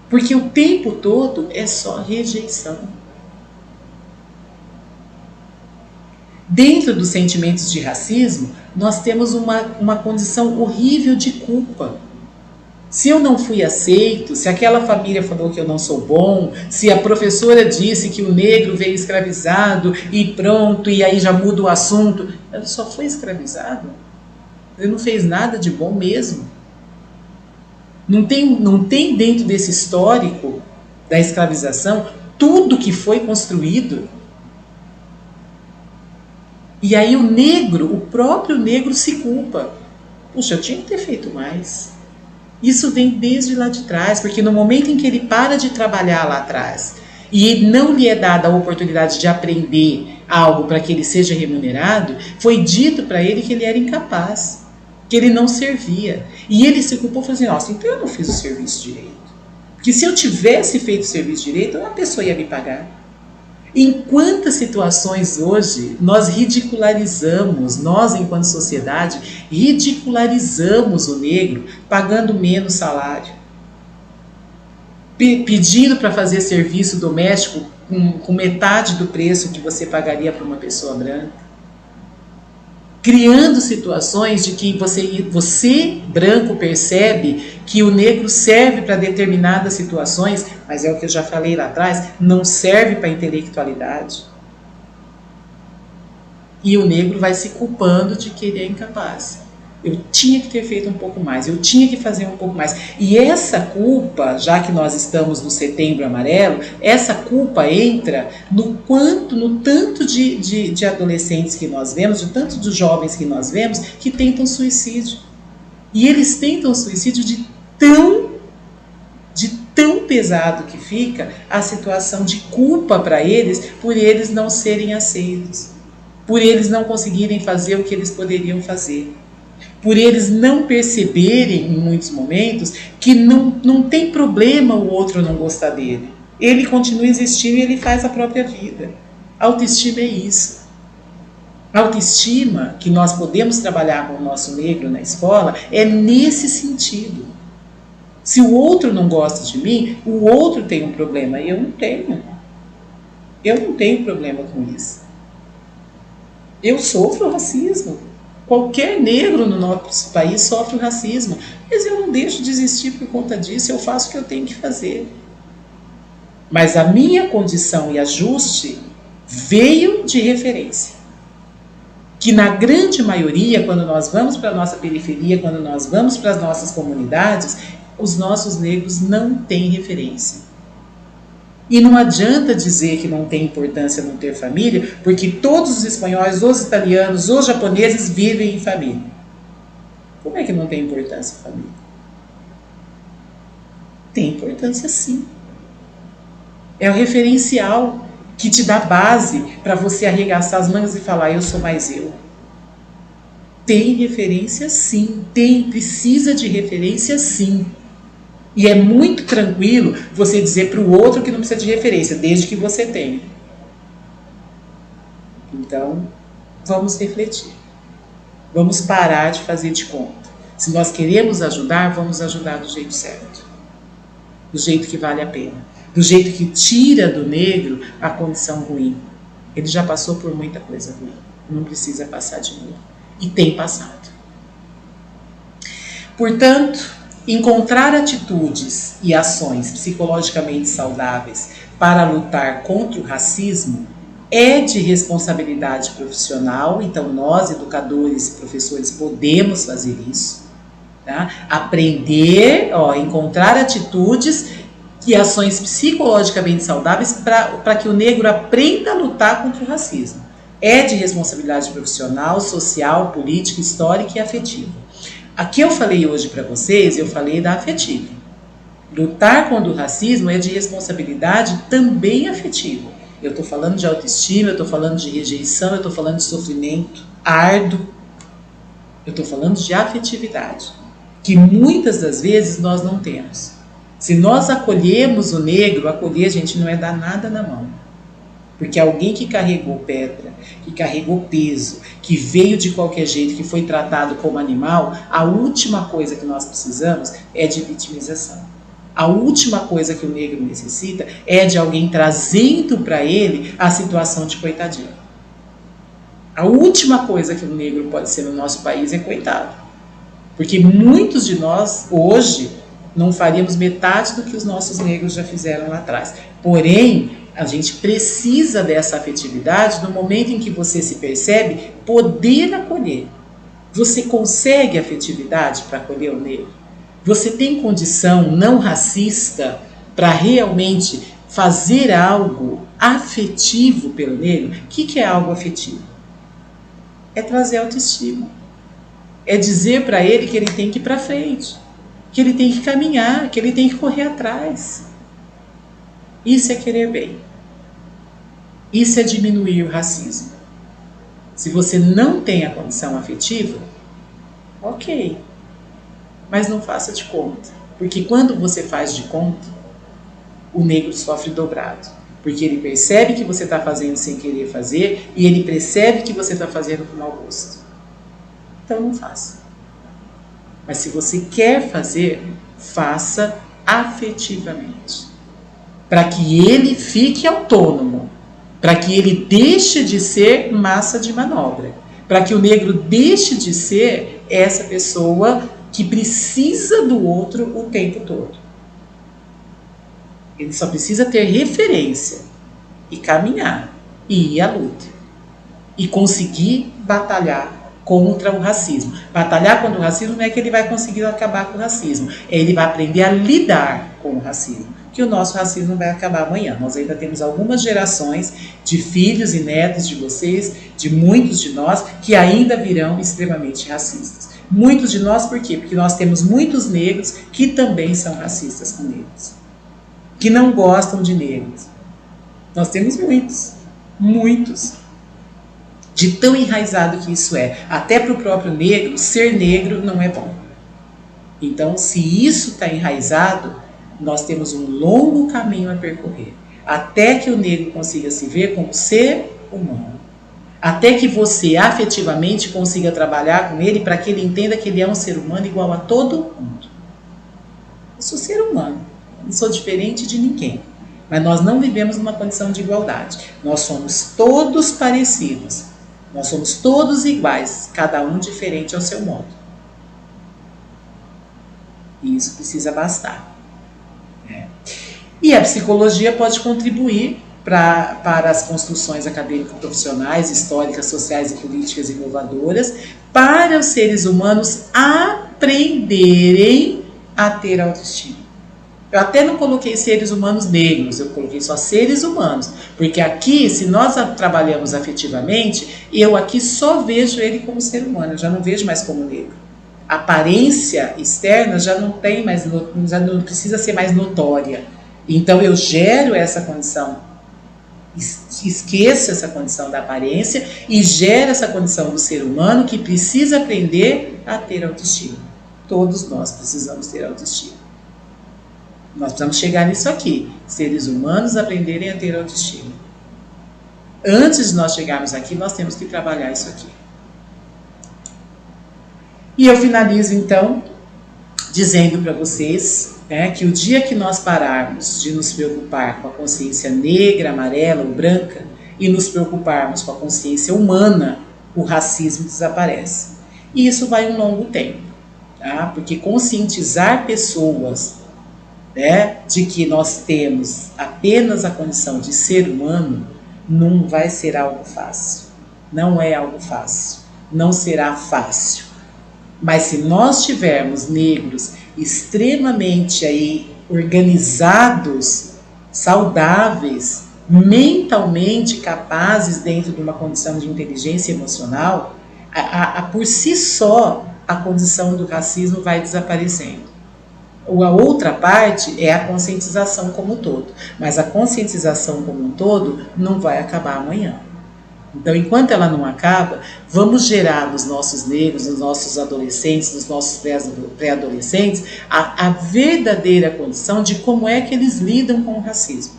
Speaker 2: Porque o tempo todo é só rejeição. Dentro dos sentimentos de racismo, nós temos uma condição horrível de culpa. Se eu não fui aceito, se aquela família falou que eu não sou bom, se a professora disse que o negro veio escravizado e pronto, e aí já muda o assunto. Ele só foi escravizado. Ele não fez nada de bom mesmo. Não tem dentro desse histórico da escravização tudo que foi construído. E aí o próprio negro se culpa. Puxa, eu tinha que ter feito mais. Isso vem desde lá de trás, porque no momento em que ele para de trabalhar lá atrás e não lhe é dada a oportunidade de aprender algo para que ele seja remunerado, foi dito para ele que ele era incapaz, que ele não servia. E ele se culpou e falou assim, nossa, então eu não fiz o serviço direito. Porque se eu tivesse feito o serviço direito, uma pessoa ia me pagar. Em quantas situações hoje nós ridicularizamos, nós enquanto sociedade, ridicularizamos o negro pagando menos salário, pedindo para fazer serviço doméstico com metade do preço que você pagaria para uma pessoa branca, criando situações de que você branco percebe que o negro serve para determinadas situações, mas é o que eu já falei lá atrás, não serve para a intelectualidade. E o negro vai se culpando de que ele é incapaz. Eu tinha que ter feito um pouco mais, eu tinha que fazer um pouco mais. E essa culpa, já que nós estamos no Setembro Amarelo, essa culpa entra no tanto de adolescentes que nós vemos, no tanto de jovens que nós vemos, que tentam suicídio. E eles tentam suicídio de tão pesado que fica a situação de culpa para eles, por eles não serem aceitos, por eles não conseguirem fazer o que eles poderiam fazer, por eles não perceberem em muitos momentos que não tem problema o outro não gostar dele. Ele continua existindo e ele faz a própria vida. Autoestima é isso. Autoestima que nós podemos trabalhar com o nosso negro na escola é nesse sentido. Se o outro não gosta de mim, o outro tem um problema. Eu não tenho. Eu não tenho problema com isso. Eu sofro racismo. Qualquer negro no nosso país sofre racismo. Mas eu não deixo de existir por conta disso. Eu faço o que eu tenho que fazer. Mas a minha condição e ajuste veio de referência. Que na grande maioria, quando nós vamos para a nossa periferia, quando nós vamos para as nossas comunidades, os nossos negros não têm referência. E não adianta dizer que não tem importância não ter família, porque todos os espanhóis, os italianos, os japoneses vivem em família. Como é que não tem importância a família? Tem importância sim. É o referencial que te dá base para você arregaçar as mangas e falar, eu sou mais eu. Tem referência sim, precisa de referência sim. E é muito tranquilo você dizer para o outro que não precisa de referência, desde que você tenha. Então, vamos refletir. Vamos parar de fazer de conta. Se nós queremos ajudar, vamos ajudar do jeito certo. Do jeito que vale a pena. Do jeito que tira do negro a condição ruim. Ele já passou por muita coisa ruim. Não precisa passar de novo. E tem passado. Portanto, encontrar atitudes e ações psicologicamente saudáveis para lutar contra o racismo é de responsabilidade profissional, então nós, educadores e professores, podemos fazer isso. Tá? Aprender, encontrar atitudes e ações psicologicamente saudáveis para que o negro aprenda a lutar contra o racismo. É de responsabilidade profissional, social, política, histórica e afetiva. Aqui eu falei hoje para vocês, eu falei da afetiva. Lutar contra o racismo é de responsabilidade também afetiva. Eu estou falando de autoestima, eu estou falando de rejeição, eu estou falando de sofrimento árduo. Eu estou falando de afetividade, que muitas das vezes nós não temos. Se nós acolhemos o negro, acolher a gente não é dar nada na mão. Porque alguém que carregou pedra, que carregou peso, que veio de qualquer jeito, que foi tratado como animal, a última coisa que nós precisamos é de vitimização. A última coisa que o negro necessita é de alguém trazendo para ele a situação de coitadinho. A última coisa que o negro pode ser no nosso país é coitado. Porque muitos de nós, hoje, não faríamos metade do que os nossos negros já fizeram lá atrás. Porém, a gente precisa dessa afetividade no momento em que você se percebe poder acolher. Você consegue afetividade para acolher o negro? Você tem condição não racista para realmente fazer algo afetivo pelo negro? O que é algo afetivo? É trazer autoestima. É dizer para ele que ele tem que ir para frente, que ele tem que caminhar, que ele tem que correr atrás. Isso é querer bem. Isso é diminuir o racismo. Se você não tem a condição afetiva, ok. Mas não faça de conta. Porque quando você faz de conta, o negro sofre dobrado. Porque ele percebe que você está fazendo sem querer fazer e ele percebe que você está fazendo com mau gosto. Então não faça. Mas se você quer fazer, faça afetivamente. Para que ele fique autônomo. Para que ele deixe de ser massa de manobra. Para que o negro deixe de ser essa pessoa que precisa do outro o tempo todo. Ele só precisa ter referência e caminhar, e ir à luta. E conseguir batalhar contra o racismo. Batalhar contra o racismo não é que ele vai conseguir acabar com o racismo, é ele vai aprender a lidar com o racismo. Que o nosso racismo vai acabar amanhã. Nós ainda temos algumas gerações de filhos e netos de vocês, de muitos de nós, que ainda virão extremamente racistas. Muitos de nós, por quê? Porque nós temos muitos negros que também são racistas com negros, que não gostam de negros. Nós temos muitos. De tão enraizado que isso é. Até para o próprio negro, ser negro não é bom. Então, se isso está enraizado, nós temos um longo caminho a percorrer. Até que o negro consiga se ver como ser humano. Até que você afetivamente consiga trabalhar com ele para que ele entenda que ele é um ser humano igual a todo mundo. Eu sou ser humano, não sou diferente de ninguém. Mas nós não vivemos numa condição de igualdade. Nós somos todos parecidos. Nós somos todos iguais, cada um diferente ao seu modo. E isso precisa bastar. E a psicologia pode contribuir para as construções acadêmico-profissionais, históricas, sociais e políticas inovadoras, para os seres humanos aprenderem a ter autoestima. Eu até não coloquei seres humanos negros, eu coloquei só seres humanos. Porque aqui, se nós trabalhamos afetivamente, eu aqui só vejo ele como ser humano, eu já não vejo mais como negro. A aparência externa já não tem mais, já não precisa ser mais notória. Então eu gero essa condição, esqueço essa condição da aparência e gero essa condição do ser humano que precisa aprender a ter autoestima. Todos nós precisamos ter autoestima. Nós precisamos chegar nisso aqui, seres humanos aprenderem a ter autoestima. Antes de nós chegarmos aqui, nós temos que trabalhar isso aqui. E eu finalizo então dizendo para vocês que o dia que nós pararmos de nos preocupar com a consciência negra, amarela ou branca e nos preocuparmos com a consciência humana, o racismo desaparece. E isso vai um longo tempo, tá? Porque conscientizar pessoas de que nós temos apenas a condição de ser humano não vai ser algo fácil. Não é algo fácil. Não será fácil. Mas se nós tivermos negros extremamente organizados, saudáveis, mentalmente capazes dentro de uma condição de inteligência emocional, por si só a condição do racismo vai desaparecendo. A outra parte é a conscientização como um todo. Mas a conscientização como um todo não vai acabar amanhã. Então, enquanto ela não acaba, vamos gerar nos nossos negros, nos nossos adolescentes, nos nossos pré-adolescentes, a verdadeira condição de como é que eles lidam com o racismo.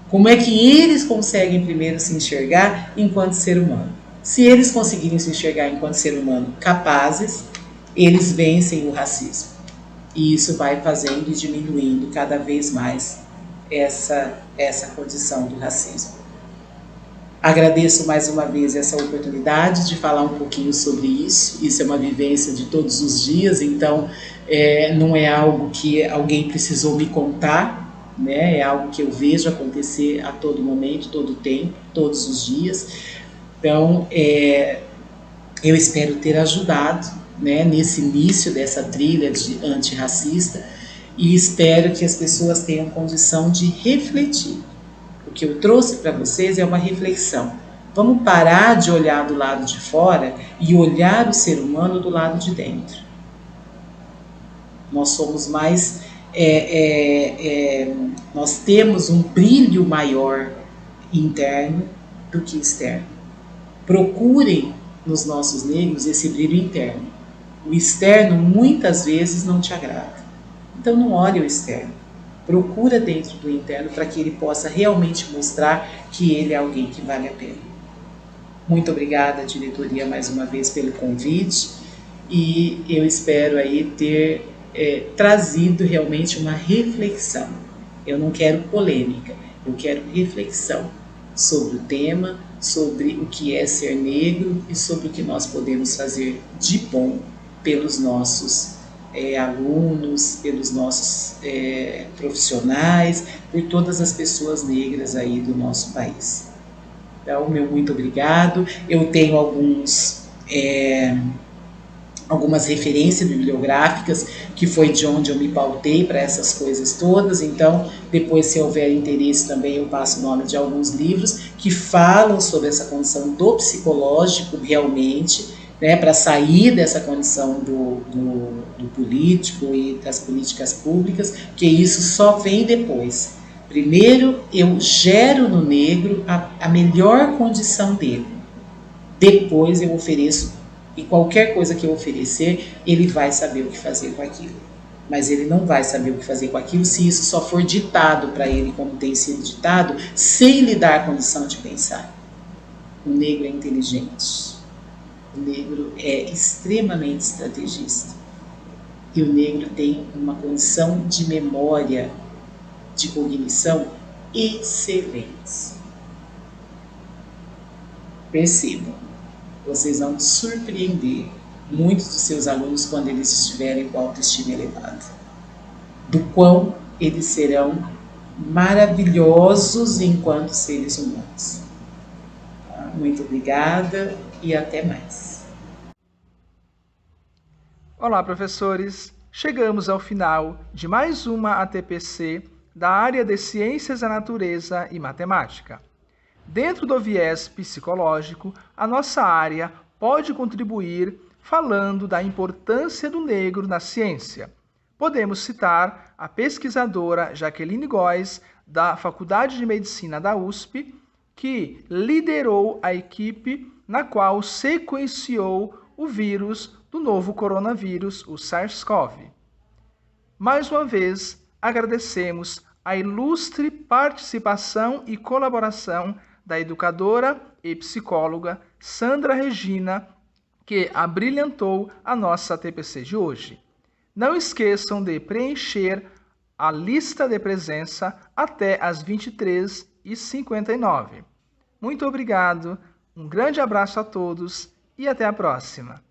Speaker 2: Como é que eles conseguem primeiro se enxergar enquanto ser humano. Se eles conseguirem se enxergar enquanto ser humano capazes, eles vencem o racismo. E isso vai fazendo e diminuindo cada vez mais essa condição do racismo. Agradeço mais uma vez essa oportunidade de falar um pouquinho sobre isso. Isso é uma vivência de todos os dias, então não é algo que alguém precisou me contar, né? É algo que eu vejo acontecer a todo momento, todo tempo, todos os dias. Então, eu espero ter ajudado, nesse início dessa trilha antirracista e espero que as pessoas tenham condição de refletir. O que eu trouxe para vocês é uma reflexão. Vamos parar de olhar do lado de fora e olhar o ser humano do lado de dentro. Nós somos mais... nós temos um brilho maior interno do que externo. Procurem nos nossos negros esse brilho interno. O externo muitas vezes não te agrada. Então não olhe o externo. procura dentro do interno para que ele possa realmente mostrar que ele é alguém que vale a pena. Muito obrigada, diretoria, mais uma vez pelo convite, e eu espero aí ter trazido realmente uma reflexão. Eu não quero polêmica, eu quero reflexão sobre o tema, sobre o que é ser negro e sobre o que nós podemos fazer de bom pelos nossos alunos, pelos nossos profissionais, por todas as pessoas negras aí do nosso país. Então, meu muito obrigado. Eu tenho algumas referências bibliográficas, que foi de onde eu me pautei para essas coisas todas. Então, depois, se houver interesse também, eu passo o nome de alguns livros que falam sobre essa condição do psicológico realmente, né, para sair dessa condição do político e das políticas públicas, que isso só vem depois. Primeiro, eu gero no negro a melhor condição dele. Depois eu ofereço, e qualquer coisa que eu oferecer, ele vai saber o que fazer com aquilo. Mas ele não vai saber o que fazer com aquilo se isso só for ditado para ele, como tem sido ditado, sem lhe dar a condição de pensar. O negro é inteligente. O negro é extremamente estrategista. E o negro tem uma condição de memória, de cognição excelente. Percebam, vocês vão surpreender muitos dos seus alunos quando eles estiverem com a autoestima elevada. Do quão eles serão maravilhosos enquanto seres humanos. Muito obrigada e até mais.
Speaker 3: Olá, professores! Chegamos ao final de mais uma ATPC da área de Ciências da Natureza e Matemática. Dentro do viés psicológico, a nossa área pode contribuir falando da importância do negro na ciência. Podemos citar a pesquisadora Jaqueline Góes, da Faculdade de Medicina da USP, que liderou a equipe na qual sequenciou o vírus do novo coronavírus, o SARS-CoV. Mais uma vez, agradecemos a ilustre participação e colaboração da educadora e psicóloga Sandra Regina, que abrilhantou a nossa TPC de hoje. Não esqueçam de preencher a lista de presença até às 23h59. Muito obrigado, um grande abraço a todos e até a próxima.